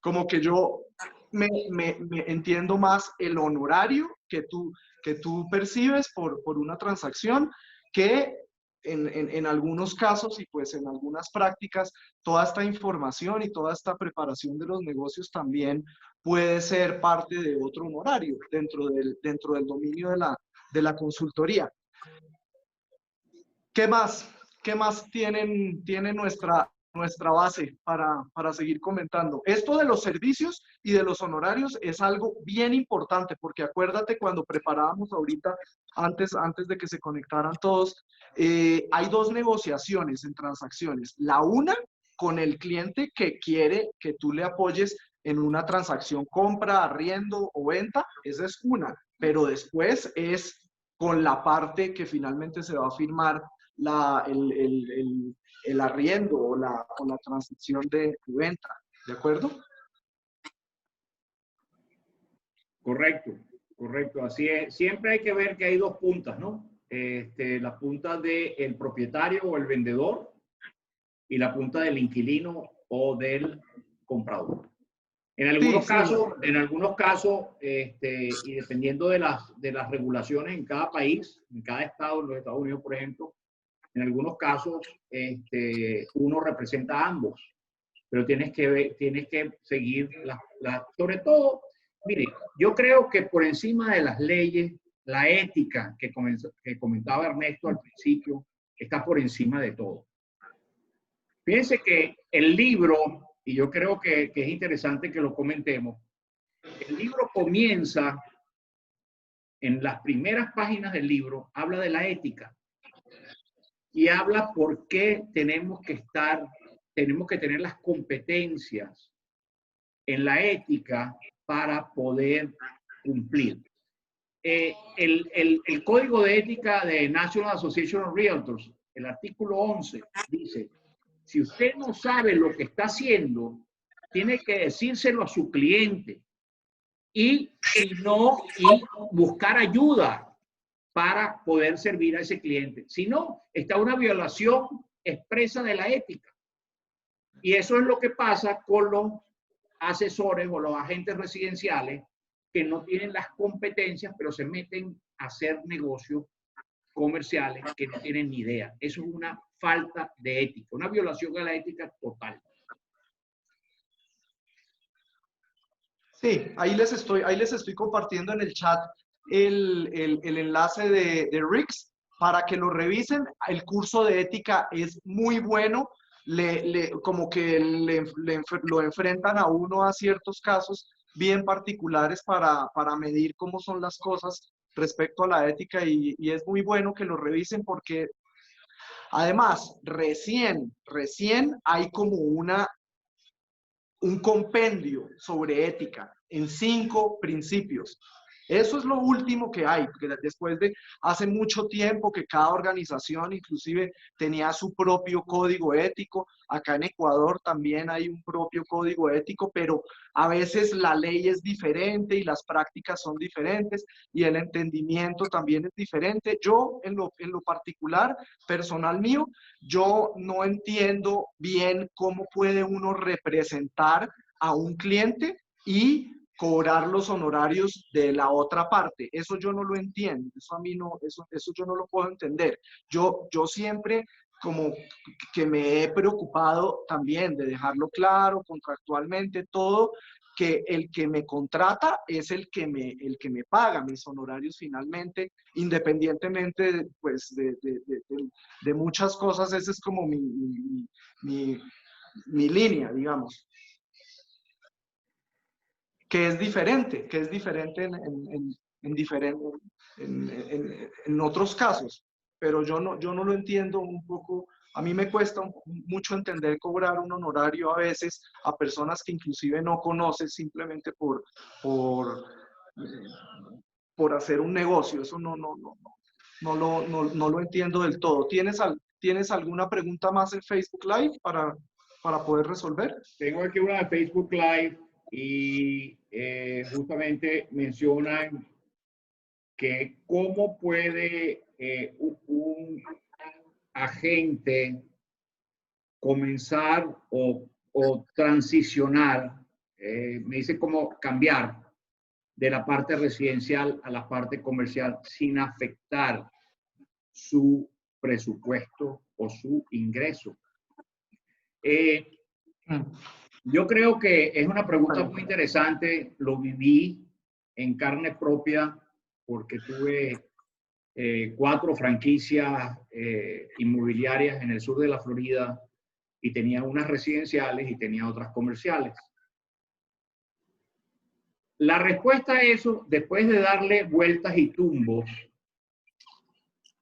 como que yo me entiendo más el honorario que tú percibes por una transacción, que en algunos casos y pues en algunas prácticas, toda esta información y toda esta preparación de los negocios también puede ser parte de otro honorario dentro del dominio de la consultoría. ¿Qué más? ¿Qué más tiene nuestra base para seguir comentando? Esto de los servicios y de los honorarios es algo bien importante, porque acuérdate cuando preparábamos ahorita, antes de que se conectaran todos, hay dos negociaciones en transacciones. La una con el cliente que quiere que tú le apoyes en una transacción compra, arriendo o venta, esa es una, pero después es con la parte que finalmente se va a firmar el arriendo o la transacción de venta, ¿de acuerdo? Correcto, correcto, así es. Siempre hay que ver que hay dos puntas, ¿no? La punta del propietario o el vendedor y la punta del inquilino o del comprador. En algunos casos, y dependiendo de las regulaciones en cada país, en cada estado, en los Estados Unidos, por ejemplo, en algunos casos uno representa a ambos, pero tienes que seguir sobre todo, mire, yo creo que por encima de las leyes, la ética que comentaba Ernesto al principio está por encima de todo. Fíjense que el libro, y yo creo que es interesante que lo comentemos, el libro comienza, en las primeras páginas del libro, habla de la ética y habla por qué tenemos que tener las competencias en la ética para poder cumplir. El código de ética de National Association of Realtors, el artículo 11, dice: si usted no sabe lo que está haciendo, tiene que decírselo a su cliente y buscar ayuda para poder servir a ese cliente. Si no, está una violación expresa de la ética. Y eso es lo que pasa con los asesores o los agentes residenciales que no tienen las competencias, pero se meten a hacer negocios comerciales que no tienen ni idea. Eso es una falta de ética, una violación a la ética total. Sí, ahí les estoy compartiendo en el chat el enlace de Rix para que lo revisen. El curso de ética es muy bueno, como que lo enfrentan a uno a ciertos casos bien particulares para medir cómo son las cosas respecto a la ética y es muy bueno que lo revisen porque además recién hay como un compendio sobre ética en 5 principios. Eso es lo último que hay, porque después de hace mucho tiempo que cada organización inclusive tenía su propio código ético. Acá en Ecuador también hay un propio código ético, pero a veces la ley es diferente y las prácticas son diferentes y el entendimiento también es diferente. Yo, en lo particular, personal mío, yo no entiendo bien cómo puede uno representar a un cliente y cobrar los honorarios de la otra parte. Eso yo no lo entiendo, eso a mí no, eso yo no lo puedo entender. Yo siempre como que me he preocupado también de dejarlo claro contractualmente todo, que el que me contrata es el que me paga mis honorarios finalmente, independientemente pues, de muchas cosas. Esa es como mi línea, digamos. Que es diferente en otros casos, pero yo no lo entiendo un poco. A mí me cuesta mucho entender cobrar un honorario a veces a personas que inclusive no conoces simplemente por hacer un negocio. Eso no lo entiendo del todo. ¿Tienes alguna pregunta más en Facebook Live para poder resolver? Tengo aquí una de Facebook Live y justamente mencionan que cómo puede un agente comenzar o transicionar, me dice cómo cambiar de la parte residencial a la parte comercial sin afectar su presupuesto o su ingreso. Yo creo que es una pregunta muy interesante. Lo viví en carne propia porque tuve 4 franquicias inmobiliarias en el sur de la Florida y tenía unas residenciales y tenía otras comerciales. La respuesta a eso, después de darle vueltas y tumbos,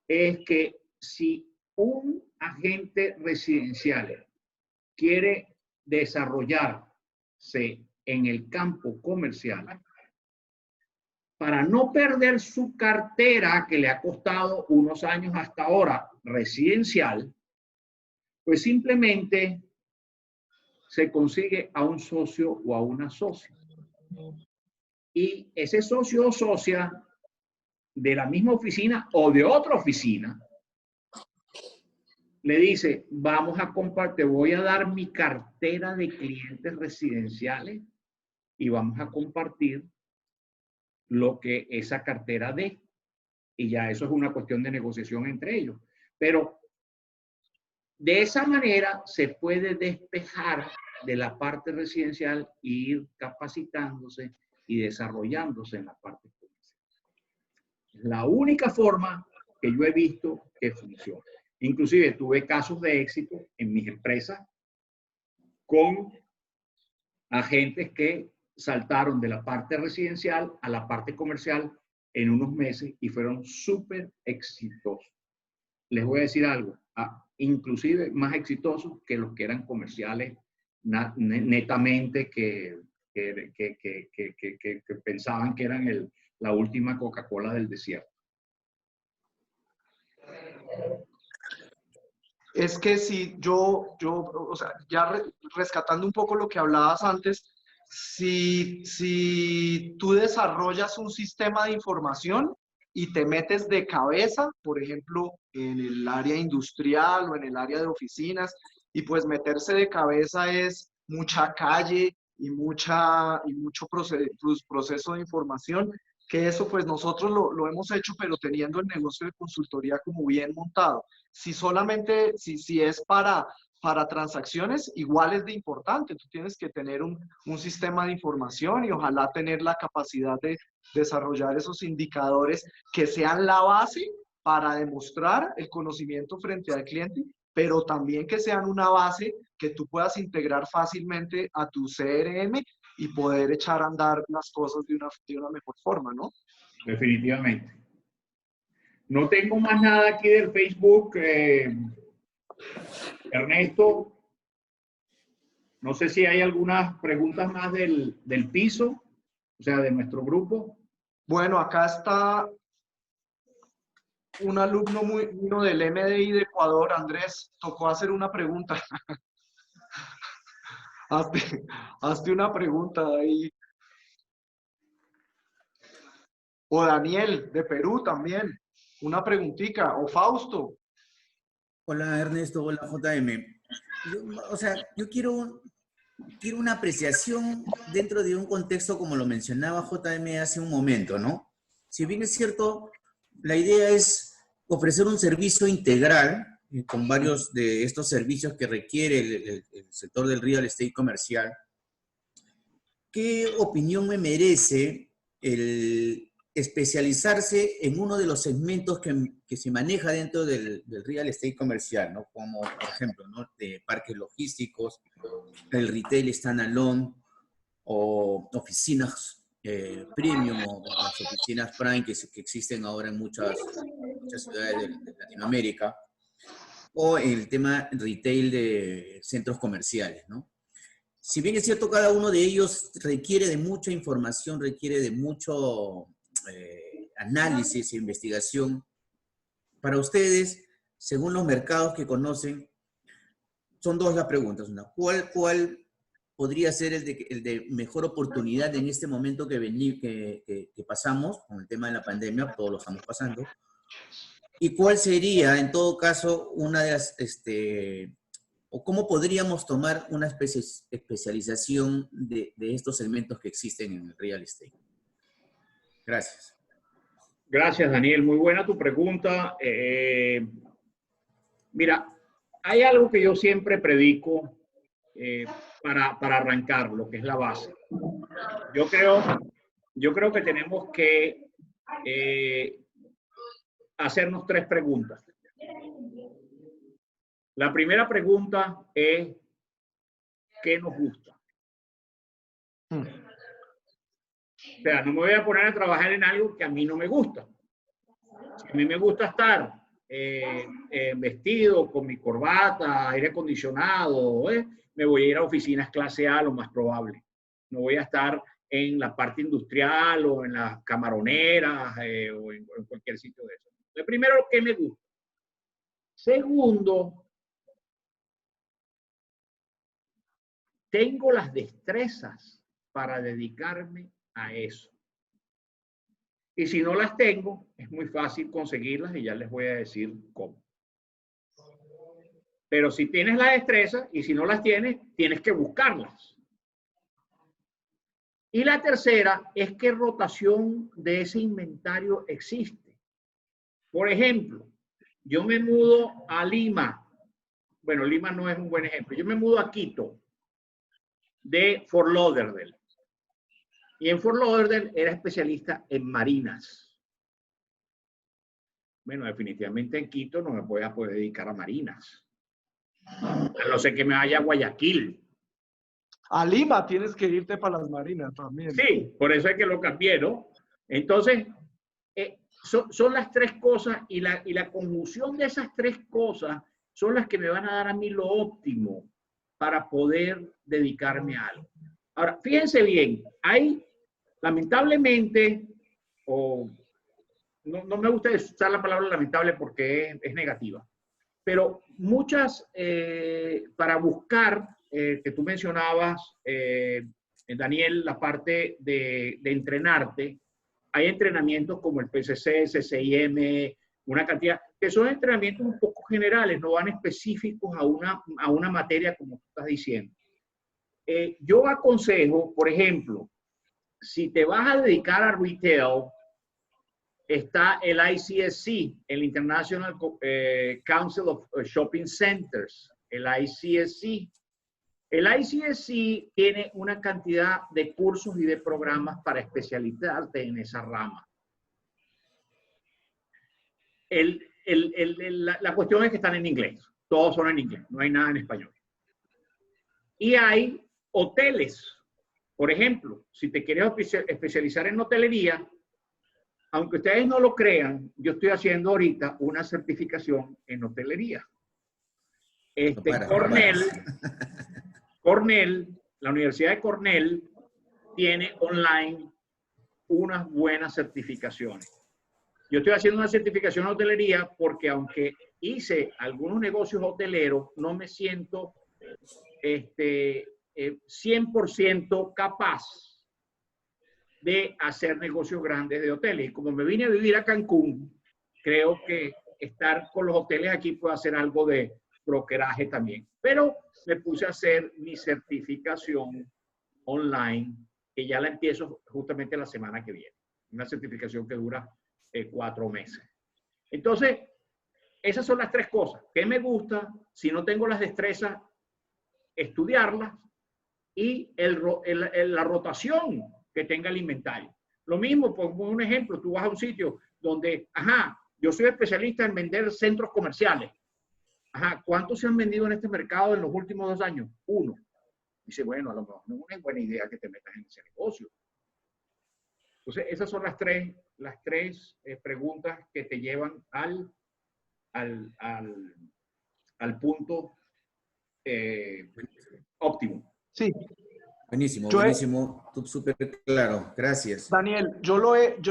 es que si un agente residencial quiere desarrollarse en el campo comercial, para no perder su cartera que le ha costado unos años hasta ahora residencial, pues simplemente se consigue a un socio o a una socia. Y ese socio o socia de la misma oficina o de otra oficina le dice, vamos a compartir, te voy a dar mi cartera de clientes residenciales y vamos a compartir lo que esa cartera dé. Y ya eso es una cuestión de negociación entre ellos. Pero de esa manera se puede despejar de la parte residencial e ir capacitándose y desarrollándose en la parte comercial. Es la única forma que yo he visto que funciona. Inclusive tuve casos de éxito en mis empresas con agentes que saltaron de la parte residencial a la parte comercial en unos meses y fueron súper exitosos. Les voy a decir algo, inclusive más exitosos que los que eran comerciales netamente que pensaban que eran la última Coca-Cola del desierto. Es que si o sea, ya rescatando un poco lo que hablabas antes, si tú desarrollas un sistema de información y te metes de cabeza, por ejemplo, en el área industrial o en el área de oficinas, y pues meterse de cabeza es mucha calle y mucho proceso de información, que eso pues nosotros lo hemos hecho, pero teniendo el negocio de consultoría como bien montado. Si solamente, si es para para transacciones igual es de importante. Tú tienes que tener un sistema de información y ojalá tener la capacidad de desarrollar esos indicadores que sean la base para demostrar el conocimiento frente al cliente, pero también que sean una base que tú puedas integrar fácilmente a tu CRM y poder echar a andar las cosas de una mejor forma, ¿no? Definitivamente. No tengo más nada aquí del Facebook. Ernesto, no sé si hay algunas preguntas más del piso, o sea, de nuestro grupo. Bueno, acá está un alumno mío del MDI de Ecuador, Andrés, tocó hacer una pregunta. hazte una pregunta ahí. O Daniel, de Perú también, una preguntita. O Fausto. Hola Ernesto, hola JM. Yo quiero una apreciación dentro de un contexto como lo mencionaba JM hace un momento, ¿no? Si bien es cierto, la idea es ofrecer un servicio integral con varios de estos servicios que requiere el sector del real estate comercial. ¿Qué opinión me merece el especializarse en uno de los segmentos que se maneja dentro del real estate comercial, ¿no? Como, por ejemplo, ¿no? De parques logísticos, el retail standalone o oficinas premium o las oficinas prime que existen ahora en muchas ciudades de Latinoamérica, o el tema retail de centros comerciales, ¿no? Si bien es cierto, cada uno de ellos requiere de mucha información, requiere de mucho análisis e investigación. Para ustedes, según los mercados que conocen, son dos las preguntas. Una, ¿cuál podría ser el de mejor oportunidad en este momento que pasamos con el tema de la pandemia? Todos lo estamos pasando. ¿Y cuál sería, en todo caso, una de las, o cómo podríamos tomar una especialización de estos segmentos que existen en el real estate? Gracias. Gracias, Daniel. Muy buena tu pregunta. Mira, hay algo que yo siempre predico para arrancar, lo que es la base. Yo creo que tenemos que hacernos tres preguntas. La primera pregunta es, ¿qué nos gusta? O sea, no me voy a poner a trabajar en algo que a mí no me gusta. Si a mí me gusta estar vestido con mi corbata, aire acondicionado, me voy a ir a oficinas clase A, lo más probable. No voy a estar en la parte industrial o en las camaroneras o en cualquier sitio de eso. Entonces, primero, ¿qué me gusta? Segundo, tengo las destrezas para dedicarme a eso. Y si no las tengo, es muy fácil conseguirlas y ya les voy a decir cómo. Pero si tienes la destreza y si no las tienes, tienes que buscarlas. Y la tercera es qué rotación de ese inventario existe. Por ejemplo, yo me mudo a Lima. Bueno, Lima no es un buen ejemplo. Yo me mudo a Quito de Fort Lauderdale. Y en Fort Lauderdale era especialista en marinas. Bueno, definitivamente en Quito no me voy a poder dedicar a marinas. A no ser que me vaya a Guayaquil. A Lima tienes que irte para las marinas también. Sí, por eso es que lo cambié, ¿no? Entonces, son las tres cosas y la conjunción de esas tres cosas son las que me van a dar a mí lo óptimo para poder dedicarme a algo. Ahora, fíjense bien, hay lamentablemente, no me gusta usar la palabra lamentable porque es negativa, pero muchas, para buscar, que tú mencionabas, Daniel, la parte de entrenarte, hay entrenamientos como el PCC, CCIM, una cantidad, que son entrenamientos un poco generales, no van específicos a una materia como tú estás diciendo. Yo aconsejo, por ejemplo, si te vas a dedicar a retail, está el ICSC, el International Council of Shopping Centers, el ICSC. El ICSC tiene una cantidad de cursos y de programas para especializarte en esa rama. La cuestión es que están en inglés. Todos son en inglés, no hay nada en español. Y hay hoteles. Por ejemplo, si te quieres especializar en hotelería, aunque ustedes no lo crean, yo estoy haciendo ahorita una certificación en hotelería. Cornell, la Universidad de Cornell tiene online unas buenas certificaciones. Yo estoy haciendo una certificación en hotelería porque aunque hice algunos negocios hoteleros, no me siento 100% capaz de hacer negocios grandes de hoteles. Y como me vine a vivir a Cancún, creo que estar con los hoteles aquí puede hacer algo de brokeraje también. Pero me puse a hacer mi certificación online, que ya la empiezo justamente la semana que viene. Una certificación que dura 4 meses. Entonces, esas son las 3 cosas. ¿Qué me gusta? Si no tengo las destrezas, estudiarlas y la rotación que tenga el inventario. Lo mismo, por un ejemplo, tú vas a un sitio donde, yo soy especialista en vender centros comerciales. ¿Cuántos se han vendido en este mercado en los últimos 2 años? 1. Dice, bueno, a lo mejor no es buena idea que te metas en ese negocio. Entonces, esas son las tres preguntas que te llevan al punto óptimo. Sí. Buenísimo, buenísimo. Súper claro. Gracias. Daniel,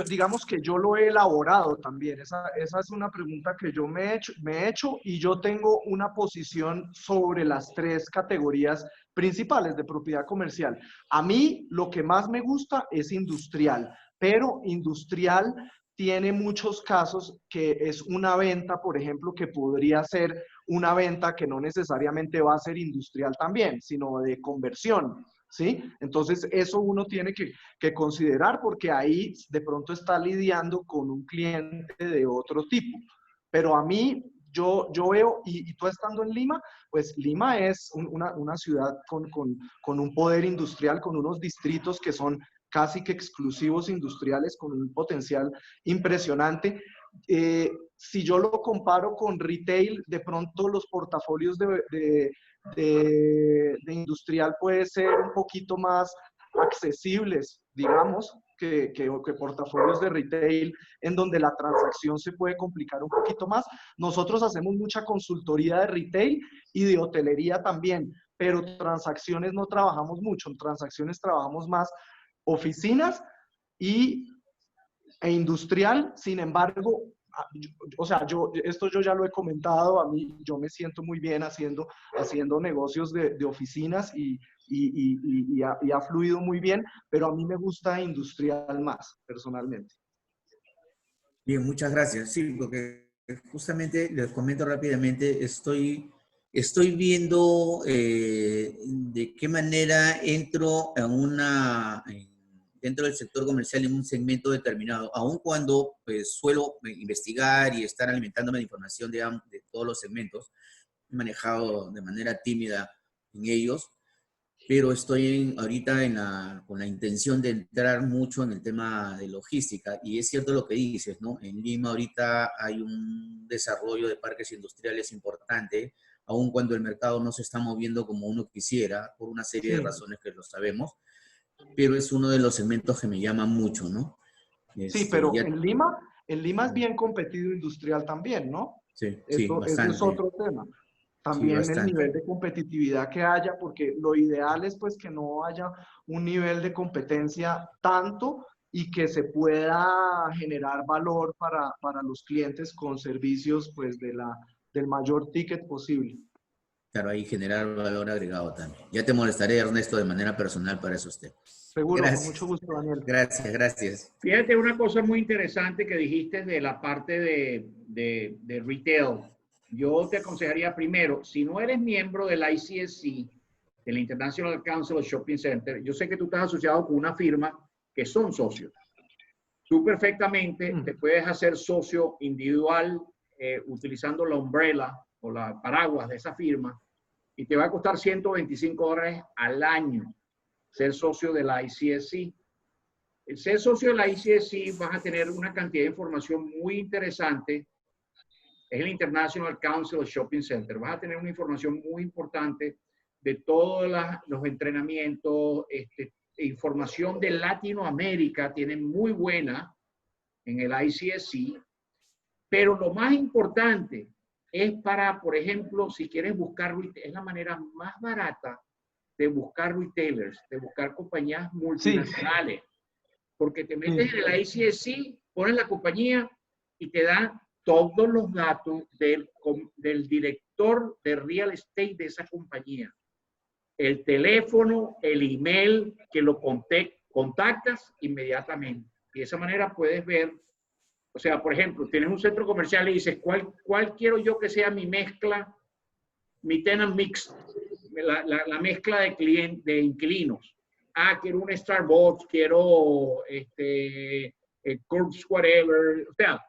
digamos que yo lo he elaborado también. Esa es una pregunta que yo me he hecho y yo tengo una posición sobre las 3 categorías principales de propiedad comercial. A mí lo que más me gusta es industrial, pero industrial tiene muchos casos que es una venta, por ejemplo, que podría ser una venta que no necesariamente va a ser industrial también, sino de conversión. ¿Sí? Entonces, eso uno tiene que considerar porque ahí de pronto está lidiando con un cliente de otro tipo. Pero a mí, yo veo, y tú estando en Lima, pues Lima es una ciudad con un poder industrial, con unos distritos que son casi que exclusivos industriales, con un potencial impresionante. Si yo lo comparo con retail, de pronto los portafolios de industrial puede ser un poquito más accesibles, digamos, que portafolios de retail, en donde la transacción se puede complicar un poquito más. Nosotros hacemos mucha consultoría de retail y de hotelería también, pero transacciones no trabajamos mucho, en transacciones trabajamos más oficinas e industrial. Sin embargo, esto yo ya lo he comentado, a mí yo me siento muy bien haciendo negocios de oficinas y ha fluido muy bien, pero a mí me gusta industrial más, personalmente. Bien, muchas gracias. Sí, porque justamente les comento rápidamente, estoy viendo de qué manera entro dentro del sector comercial en un segmento determinado, aun cuando pues, suelo investigar y estar alimentándome de información de todos los segmentos. He manejado de manera tímida en ellos, pero estoy ahorita con la intención de entrar mucho en el tema de logística. Y es cierto lo que dices, ¿no? En Lima ahorita hay un desarrollo de parques industriales importante, aun cuando el mercado no se está moviendo como uno quisiera, por una serie de razones que lo sabemos, pero es uno de los segmentos que me llama mucho, ¿no? Sí, pero en Lima es bien competido industrial también, ¿no? Sí, bastante. Eso es otro tema. También sí, el nivel de competitividad que haya, porque lo ideal es pues que no haya un nivel de competencia tanto y que se pueda generar valor para los clientes con servicios pues del mayor ticket posible. Claro, ahí generar valor agregado también. Ya te molestaré, Ernesto, de manera personal para esos temas. Seguro, gracias. Con mucho gusto, Daniel. Gracias, gracias. Fíjate una cosa muy interesante que dijiste de la parte de retail. Yo te aconsejaría primero, si no eres miembro del ICSC, del International Council of Shopping Center, yo sé que tú estás asociado con una firma que son socios. Tú perfectamente te puedes hacer socio individual utilizando la umbrella o la paraguas de esa firma y te va a costar $125 al año ser socio de la ICSC. El ser socio de la ICSC vas a tener una cantidad de información muy interesante. Es el International Council of Shopping Center. Vas a tener una información muy importante de todos los entrenamientos, información de Latinoamérica, tienen muy buena en el ICSC, pero lo más importante es para, por ejemplo, si quieres buscar, es la manera más barata de buscar retailers, de buscar compañías multinacionales, porque te metes en el ICSC, pones la compañía y te da todos los datos del director de real estate de esa compañía. El teléfono, el email, que lo contactas inmediatamente. Y de esa manera puedes ver, o sea, por ejemplo, tienes un centro comercial y dices, ¿cuál quiero yo que sea mi mezcla, mi tenant mix, la mezcla de inquilinos? Ah, quiero un Starbucks, quiero Curves, whatever. O sea,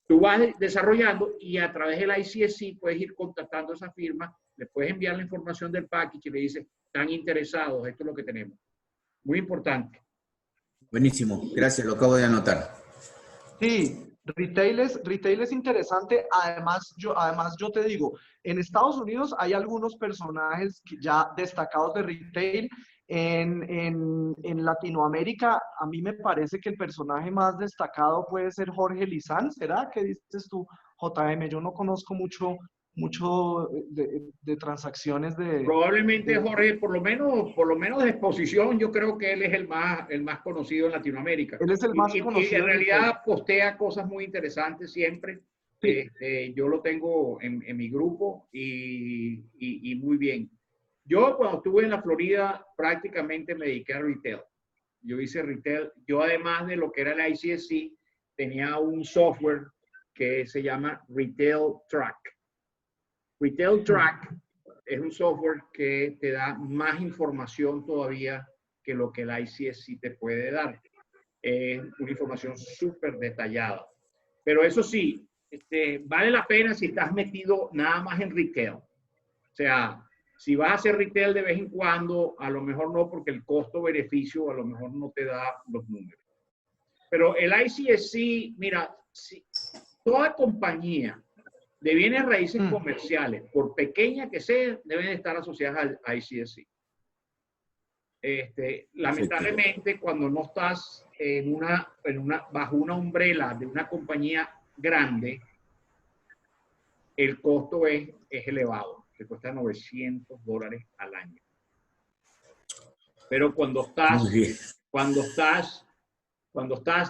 tú vas desarrollando y a través del ICSC puedes ir contactando a esa firma, le puedes enviar la información del package y le dices, están interesados, esto es lo que tenemos. Muy importante. Buenísimo, gracias, lo acabo de anotar. Sí, retail es interesante. Además yo te digo, en Estados Unidos hay algunos personajes ya destacados de retail. En Latinoamérica, a mí me parece que el personaje más destacado puede ser Jorge Lizán. ¿Será? ¿Qué dices tú, JM? Yo no conozco mucho de transacciones de... Probablemente Jorge, por lo menos de exposición, yo creo que él es el más conocido en Latinoamérica. Él es el más conocido. Y en realidad postea cosas muy interesantes siempre. Sí. Yo lo tengo en mi grupo y muy bien. Yo cuando estuve en la Florida prácticamente me dediqué a retail. Yo hice retail. Yo además de lo que era la ICSC, tenía un software que se llama Retail Track. Retail Track es un software que te da más información todavía que lo que la ICSC te puede dar. Es una información súper detallada. Pero eso sí, vale la pena si estás metido nada más en retail. O sea, si vas a hacer retail de vez en cuando, a lo mejor no, porque el costo-beneficio a lo mejor no te da los números. Pero el ICSC, mira, si toda compañía de bienes raíces comerciales, por pequeña que sea, deben estar asociadas al ICSC. Lamentablemente, cuando no estás bajo una umbrella de una compañía grande, el costo es elevado. Te cuesta $900 al año. Pero cuando estás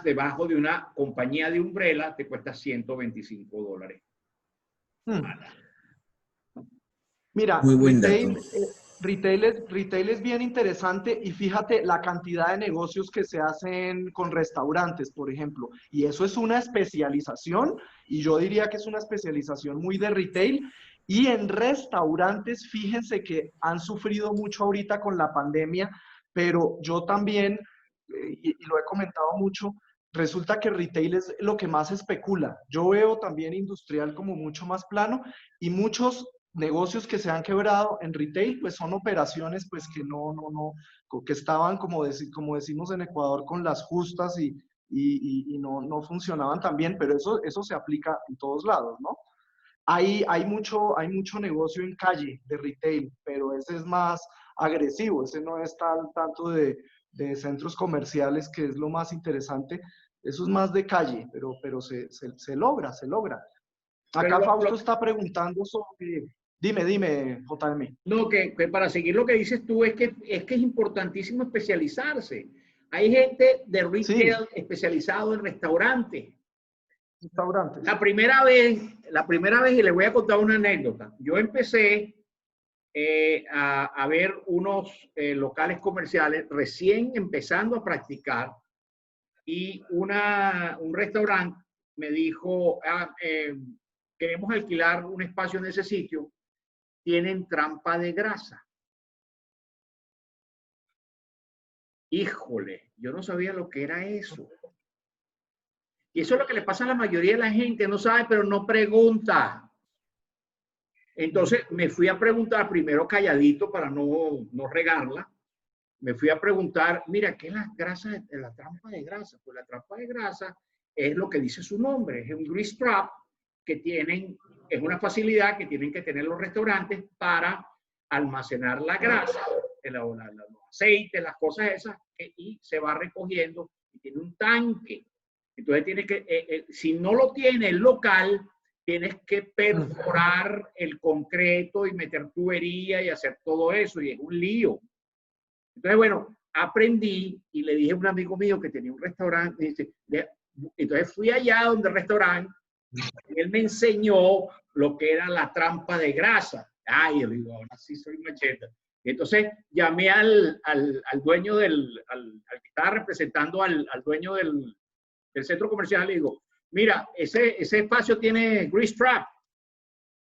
debajo de una compañía de umbrella, te cuesta $125. Mira, muy buen dato. Retail es bien interesante y fíjate la cantidad de negocios que se hacen con restaurantes, por ejemplo. Y eso es una especialización y yo diría que es una especialización muy de retail. Y en restaurantes, fíjense que han sufrido mucho ahorita con la pandemia, pero yo también, y lo he comentado mucho, resulta que retail es lo que más especula. Yo veo también industrial como mucho más plano y muchos negocios que se han quebrado en retail, pues son operaciones pues que que estaban como decimos en Ecuador con las justas y no funcionaban tan bien, pero eso se aplica en todos lados, ¿no? Hay mucho negocio en calle de retail, pero ese es más agresivo, ese no es tanto de centros comerciales, que es lo más interesante. Eso es más de calle, pero se logra. Acá Fausto está preguntando sobre... Dime, JM. No, que para seguir lo que dices tú, es que es importantísimo especializarse. Hay gente de retail especializado en restaurantes. La primera vez, y les voy a contar una anécdota. Yo empecé a ver unos locales comerciales recién empezando a practicar y un restaurante me dijo, queremos alquilar un espacio en ese sitio, tienen trampa de grasa. Híjole, yo no sabía lo que era eso. Y eso es lo que le pasa a la mayoría de la gente, no sabe, pero no pregunta. Entonces me fui a preguntar, primero calladito para no regarla, me fui a preguntar, mira, ¿qué es la trampa de grasa? Pues la trampa de grasa es lo que dice su nombre, es un grease trap que es una facilidad que tienen que tener los restaurantes para almacenar la grasa, los aceites, las cosas esas, y se va recogiendo y tiene un tanque. Entonces tiene que, si no lo tiene el local, tienes que perforar el concreto y meter tubería y hacer todo eso, y es un lío. Entonces, bueno, aprendí y le dije a un amigo mío que tenía un restaurante, entonces fui allá donde el restaurante y él me enseñó lo que era la trampa de grasa. Ay, yo digo, ahora sí soy macheta. Entonces llamé al dueño al que estaba representando al dueño del centro comercial, le digo, mira, ese espacio tiene grease trap.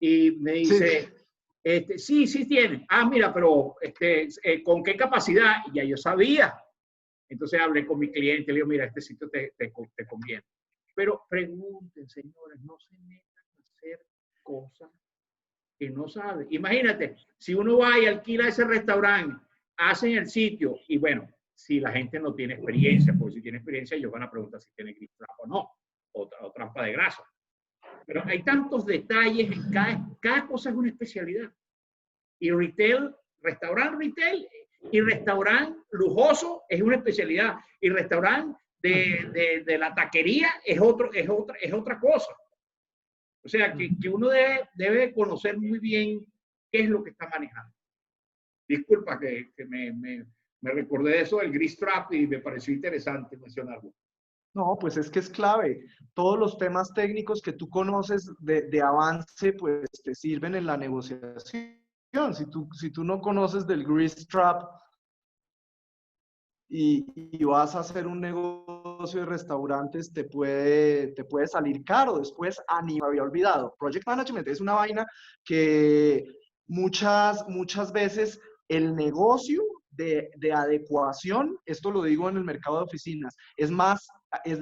Y me dice, sí. Sí tiene. Ah, mira, pero ¿con qué capacidad? Y ya yo sabía. Entonces hablé con mi cliente, le digo, mira, este sitio te conviene. Pero pregunten, señores, no se metan a hacer cosas que no saben. Imagínate, si uno va y alquila ese restaurante, hacen el sitio, y bueno, si la gente no tiene experiencia, porque si tiene experiencia, ellos van a preguntar si tiene grease trap o no, o trampa de grasa. Pero hay tantos detalles, en cada cosa es una especialidad. Y restaurante retail y restaurante lujoso es una especialidad. Y restaurante de la taquería es otra cosa. O sea, que uno debe conocer muy bien qué es lo que está manejando. Disculpa que me recordé de eso del grease trap y me pareció interesante mencionarlo. No, pues es que es clave. Todos los temas técnicos que tú conoces de avance, pues te sirven en la negociación. Si tú no conoces del grease trap y vas a hacer un negocio de restaurantes, te puede salir caro. Después, me había olvidado. Project Management es una vaina que muchas veces el negocio de adecuación, esto lo digo en el mercado de oficinas, es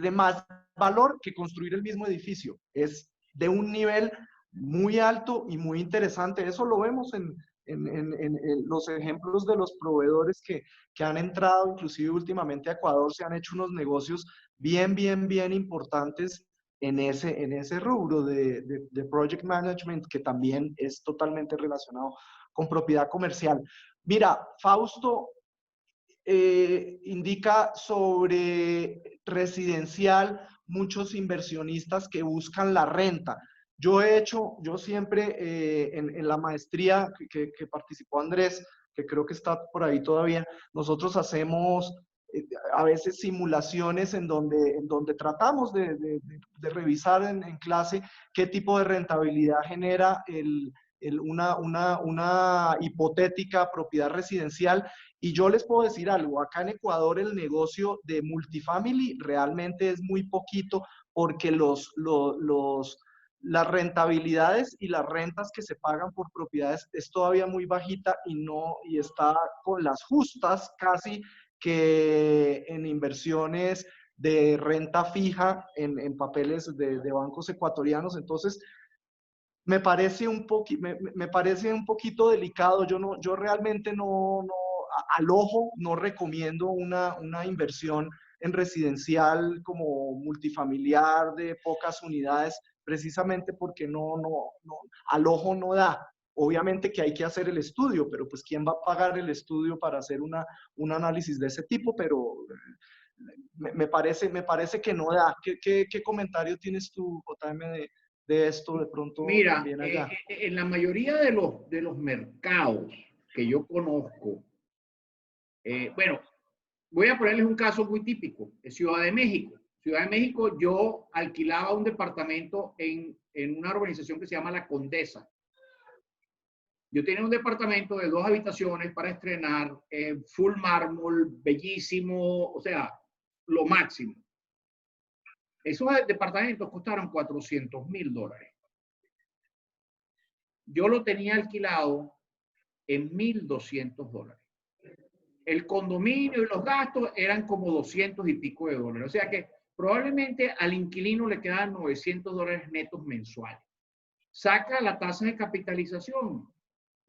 de más valor que construir el mismo edificio. Es de un nivel muy alto y muy interesante. Eso lo vemos en los ejemplos de los proveedores que han entrado, inclusive últimamente a Ecuador, se han hecho unos negocios bien importantes en ese rubro de project management, que también es totalmente relacionado con propiedad comercial. Mira, Fausto indica sobre residencial muchos inversionistas que buscan la renta. Yo siempre en la maestría que participó Andrés, que creo que está por ahí todavía, nosotros hacemos a veces simulaciones en donde tratamos de revisar en clase qué tipo de rentabilidad genera una hipotética propiedad residencial. Y yo les puedo decir algo, acá en Ecuador el negocio de multifamily realmente es muy poquito, porque las rentabilidades y las rentas que se pagan por propiedades es todavía muy bajita y está con las justas casi que en inversiones de renta fija en papeles de bancos ecuatorianos. Entonces, me parece un poquito delicado. Yo realmente al ojo no recomiendo una inversión en residencial como multifamiliar de pocas unidades, precisamente porque al ojo no da. Obviamente que hay que hacer el estudio, pero pues ¿quién va a pagar el estudio para hacer un análisis de ese tipo? Pero me parece que no da. ¿Qué comentario tienes tú, JM, de esto de pronto? Mira, también allá? en la mayoría de los mercados que yo conozco, bueno, voy a ponerles un caso muy típico, Ciudad de México. Ciudad de México, yo alquilaba un departamento en una urbanización que se llama La Condesa. Yo tenía un departamento de 2 habitaciones para estrenar, full mármol, bellísimo, o sea, lo máximo. Esos departamentos costaron $400,000. Yo lo tenía alquilado en $1,200. El condominio y los gastos eran como 200 y pico de dólares. O sea que probablemente al inquilino le quedaban $900 netos mensuales. saca la tasa de capitalización,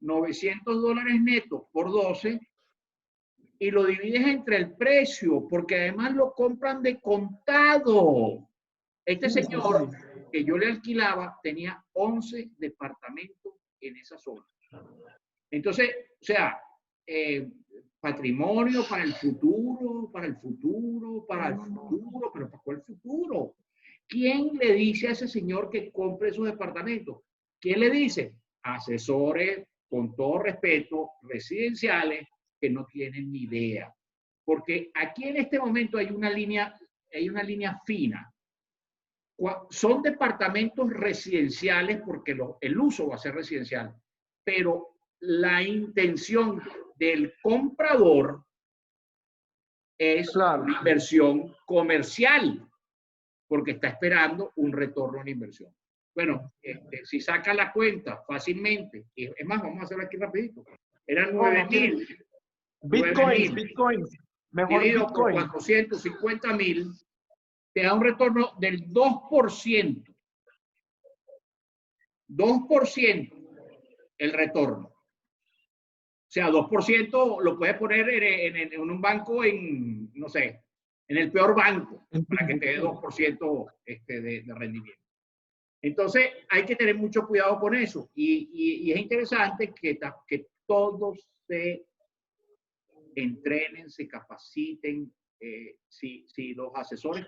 $900 netos por 12, y lo divides entre el precio, porque además lo compran de contado. Este señor que yo le alquilaba tenía 11 departamentos en esa zona. Entonces, o sea, patrimonio para el futuro, para el futuro, para el futuro, pero ¿para cuál futuro? ¿Quién le dice a ese señor que compre esos departamentos? ¿Quién le dice? Asesores, con todo respeto, residenciales, que no tienen ni idea. Porque aquí en este momento hay una línea fina. Son departamentos residenciales porque el uso va a ser residencial, pero la intención del comprador es una inversión comercial, porque está esperando un retorno en inversión. Bueno, si saca la cuenta fácilmente, es más, vamos a hacerlo aquí rapidito, eran 9.000 Bitcoins, mejor dividido por Bitcoin. 450.000, te da un retorno del 2%. 2% el retorno. O sea, 2% lo puedes poner en un banco, no sé, en el peor banco, para que te dé 2% de rendimiento. Entonces, hay que tener mucho cuidado con eso. Y es interesante que todos se entrenen, se capaciten. Si los asesores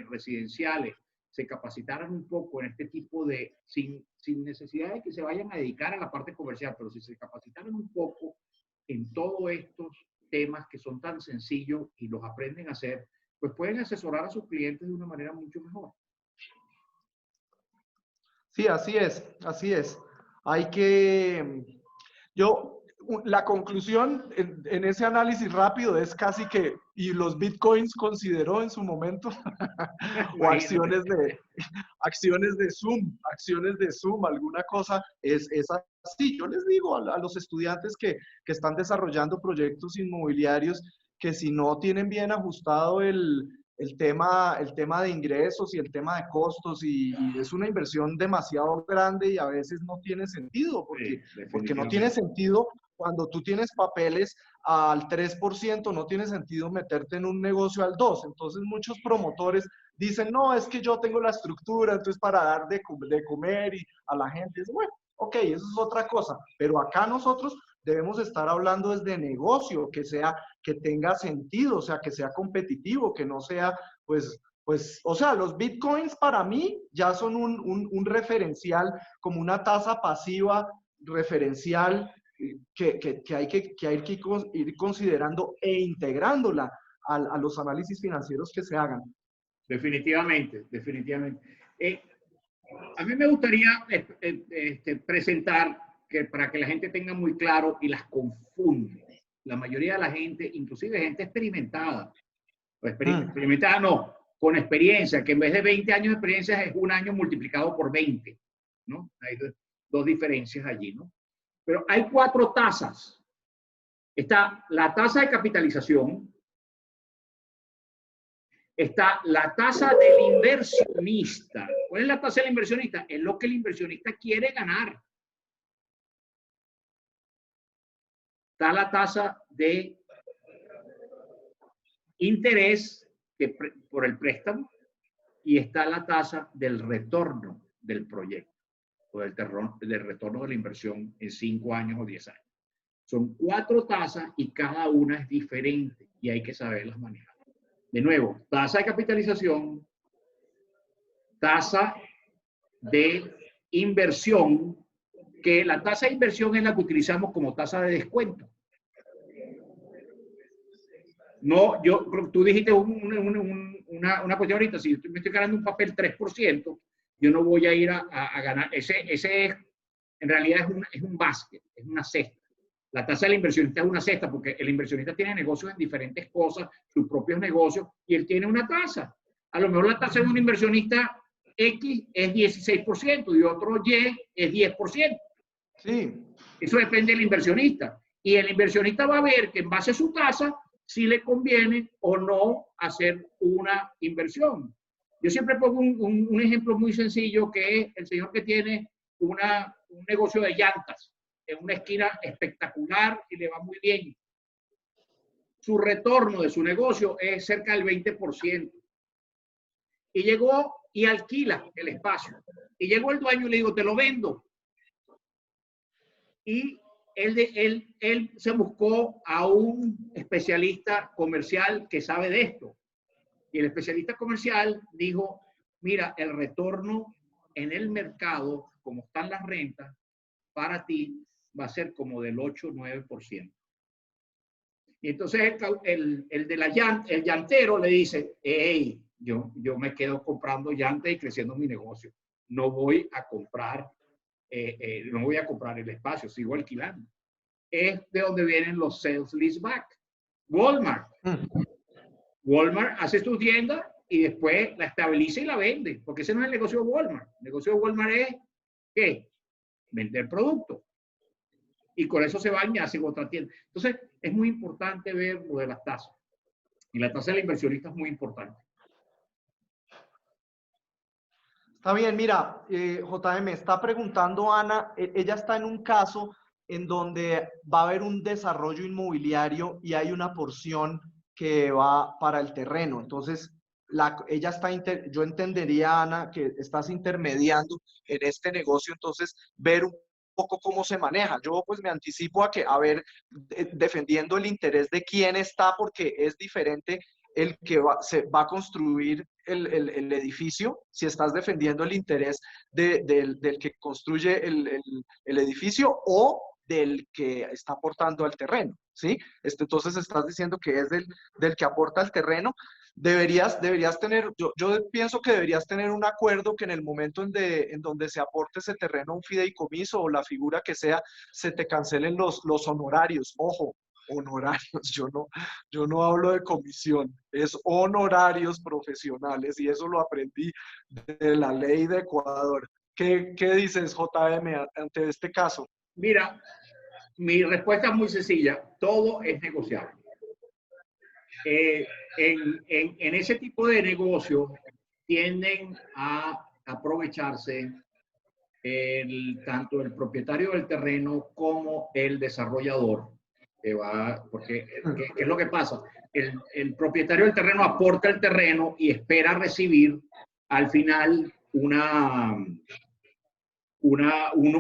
residenciales se capacitaran un poco en este tipo sin necesidad de que se vayan a dedicar a la parte comercial, pero si se capacitaran un poco en todos estos temas que son tan sencillos y los aprenden a hacer, pues pueden asesorar a sus clientes de una manera mucho mejor. Sí, así es, así es. La conclusión en ese análisis rápido es casi que, y los bitcoins consideró en su momento, o acciones de Zoom, alguna cosa, es así. Yo les digo a los estudiantes que están desarrollando proyectos inmobiliarios que si no tienen bien ajustado el tema de ingresos y el tema de costos, y es una inversión demasiado grande y a veces no tiene sentido, porque no tiene sentido cuando tú tienes papeles al 3%, no tiene sentido meterte en un negocio al 2%. Entonces muchos promotores dicen, no, es que yo tengo la estructura, entonces para dar de comer y a la gente, bueno, ok, eso es otra cosa, pero acá nosotros debemos estar hablando desde negocio, que tenga sentido, o sea, que sea competitivo, que no sea, pues, o sea, los bitcoins para mí ya son un referencial, como una tasa pasiva referencial que hay que ir considerando e integrándola a los análisis financieros que se hagan. Definitivamente, definitivamente. A mí me gustaría presentar para que la gente tenga muy claro y las confunde. La mayoría de la gente, inclusive gente experimentada, experimentada no, con experiencia, que en vez de 20 años de experiencia es un año multiplicado por 20, ¿no? Hay dos diferencias allí, ¿no? Pero hay 4 tasas. Está la tasa de capitalización, está la tasa del inversionista. ¿Cuál es la tasa del inversionista? Es lo que el inversionista quiere ganar. Está la tasa de interés por el préstamo y está la tasa del retorno del proyecto o del retorno de la inversión en 5 años o 10 años. Son 4 tasas y cada una es diferente y hay que saberlas manejar. De nuevo, tasa de capitalización, tasa de inversión, que la tasa de inversión es la que utilizamos como tasa de descuento. No, tú dijiste una cuestión ahorita, si yo me estoy ganando un papel 3%, yo no voy a ir a ganar, ese es, en realidad es un basket, es una cesta. La tasa del inversionista es una cesta porque el inversionista tiene negocios en diferentes cosas, sus propios negocios, y él tiene una tasa. A lo mejor la tasa de un inversionista X es 16% y otro Y es 10%. Sí. Eso depende del inversionista. Y el inversionista va a ver que en base a su tasa, si le conviene o no hacer una inversión. Yo siempre pongo un ejemplo muy sencillo, que es el señor que tiene un negocio de llantas en una esquina espectacular y le va muy bien. Su retorno de su negocio es cerca del 20%. Y llegó y alquila el espacio. Y llegó el dueño y le digo, te lo vendo. Y él se buscó a un especialista comercial que sabe de esto. Y el especialista comercial dijo, mira, el retorno en el mercado, como están las rentas, para ti va a ser como del 8 o 9%. Y entonces el llantero le dice, hey, yo me quedo comprando llantas y creciendo mi negocio. No voy a comprar, no voy a comprar el espacio, sigo alquilando. Es de donde vienen los sales leaseback. Walmart. Walmart hace su tienda y después la estabiliza y la vende, porque ese no es el negocio de Walmart. El negocio de Walmart es, ¿qué? Vender productos. Y con eso se van y hacen otra tienda. Entonces, es muy importante ver lo de las tasas. Y la tasa del inversionista es muy importante. Está bien, mira, JM, está preguntando Ana, ella está en un caso en donde va a haber un desarrollo inmobiliario y hay una porción que va para el terreno. Entonces, ella está, yo entendería, Ana, que estás intermediando en este negocio, entonces ver un poco cómo se maneja. Yo pues me anticipo a que, a ver, defendiendo el interés de quién está, porque es diferente el que se va a construir el edificio, si estás defendiendo el interés del que construye el edificio o del que está aportando al terreno, ¿sí? Entonces estás diciendo que es del que aporta al terreno. Deberías tener, yo pienso que deberías tener un acuerdo que en el momento en donde se aporte ese terreno a un fideicomiso o la figura que sea, se te cancelen los honorarios. Ojo, honorarios, yo no hablo de comisión, es honorarios profesionales y eso lo aprendí de la ley de Ecuador. ¿Qué dices, JM, ante este caso? Mira, mi respuesta es muy sencilla, todo es negociable. En ese tipo de negocios tienden a aprovecharse tanto el propietario del terreno como el desarrollador. Porque, ¿qué es lo que pasa? El propietario del terreno aporta el terreno y espera recibir al final un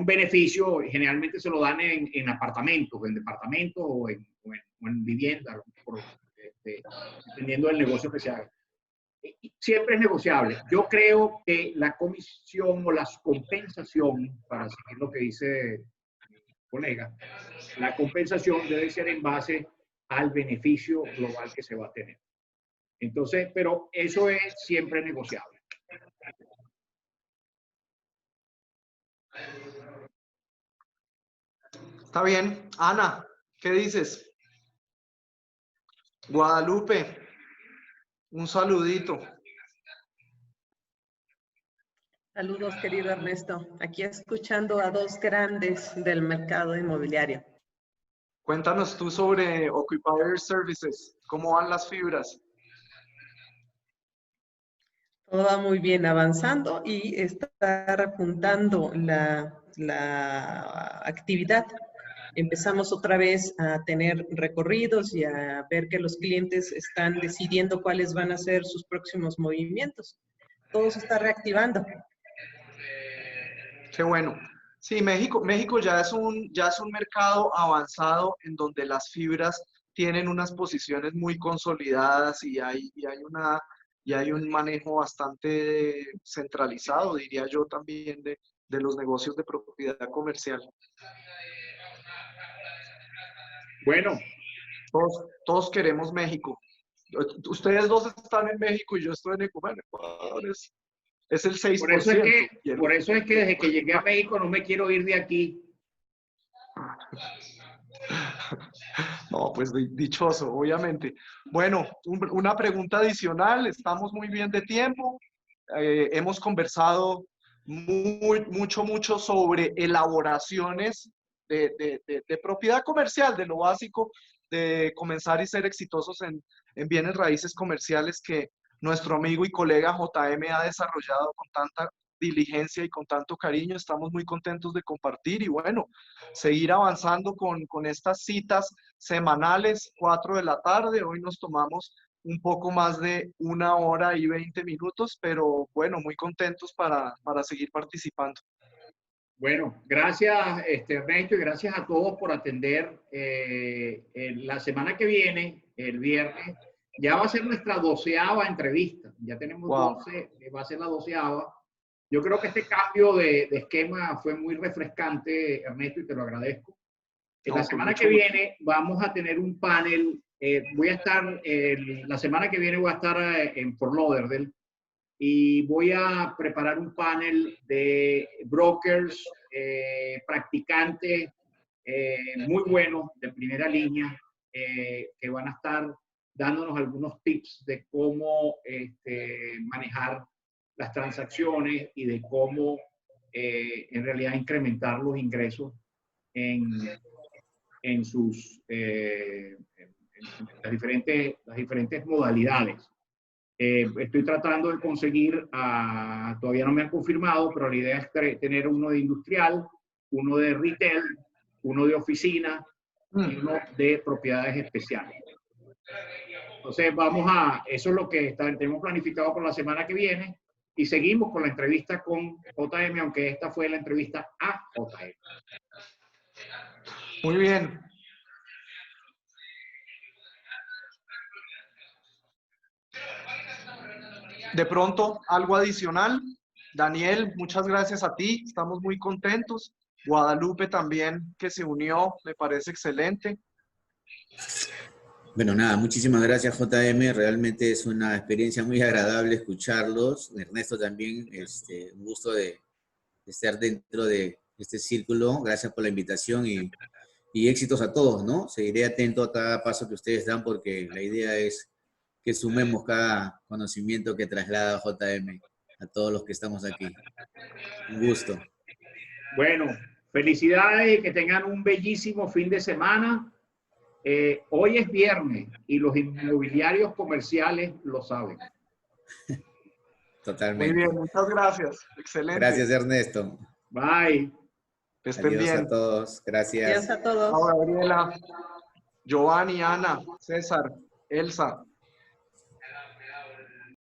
beneficio. Generalmente se lo dan en apartamentos, en departamentos o en viviendas, dependiendo del negocio que se haga. Siempre es negociable. Yo creo que la comisión o la compensación, para seguir lo que dice mi colega, la compensación debe ser en base al beneficio global que se va a tener. Entonces, pero eso es siempre negociable. Está bien. Ana, ¿qué dices? Guadalupe, un saludito. Saludos, querido Ernesto. Aquí escuchando a dos grandes del mercado inmobiliario. Cuéntanos tú sobre Occupier Services. ¿Cómo van las fibras? Todo va muy bien avanzando y está repuntando la actividad. Empezamos otra vez a tener recorridos y a ver que los clientes están decidiendo cuáles van a ser sus próximos movimientos. Todo se está reactivando. Qué bueno. Sí, México ya es un mercado avanzado en donde las fibras tienen unas posiciones muy consolidadas y hay un manejo bastante centralizado, diría yo también, de los negocios de propiedad comercial. Bueno. Todos queremos México. Ustedes dos están en México y yo estoy en Ecuador. Es el 6%. Por eso es que desde que llegué a México no me quiero ir de aquí. No, pues dichoso, obviamente. Bueno, una pregunta adicional. Estamos muy bien de tiempo. Hemos conversado mucho sobre elaboraciones de propiedad comercial, de lo básico, de comenzar y ser exitosos en bienes raíces comerciales que nuestro amigo y colega JM ha desarrollado diligencia y con tanto cariño. Estamos muy contentos de compartir y bueno, seguir avanzando con estas citas semanales, 4 de la tarde. Hoy nos tomamos un poco más de 1 hora y 20 minutos, pero bueno, muy contentos para seguir participando. Bueno, gracias Ernesto, y gracias a todos por atender. La semana que viene, el viernes, ya va a ser nuestra 12ª entrevista. Ya tenemos 12, va a ser la 12ª. Yo creo que este cambio de esquema fue muy refrescante, Ernesto, y te lo agradezco. La semana que viene vamos a tener un panel. Voy a estar, la semana que viene voy a estar en Fort Lauderdale y voy a preparar un panel de brokers, practicantes muy buenos de primera línea, que van a estar dándonos algunos tips de cómo manejar las transacciones y de cómo en realidad incrementar los ingresos en sus en las diferentes modalidades. Estoy tratando de conseguir, todavía no me han confirmado, pero la idea es tener uno de industrial, uno de retail, uno de oficina y uno de propiedades especiales. Entonces eso es lo que tenemos planificado para la semana que viene y seguimos con la entrevista con JM, aunque esta fue la entrevista a JM. Muy bien. De pronto, algo adicional. Daniel, muchas gracias a ti. Estamos muy contentos. Guadalupe también, que se unió, me parece excelente. Bueno, nada, muchísimas gracias JM, realmente es una experiencia muy agradable escucharlos. Ernesto también, un gusto de estar dentro de este círculo. Gracias por la invitación y éxitos a todos, ¿no? Seguiré atento a cada paso que ustedes dan porque la idea es que sumemos cada conocimiento que traslada JM a todos los que estamos aquí. Un gusto. Bueno, felicidades y que tengan un bellísimo fin de semana. Hoy es viernes y los inmobiliarios comerciales lo saben. Totalmente. Muy bien, muchas gracias. Excelente. Gracias, Ernesto. Bye. Que estén Adiós bien. A todos. Gracias. Adiós a todos. Chao, Gabriela, Giovanni, Ana, César, Elsa.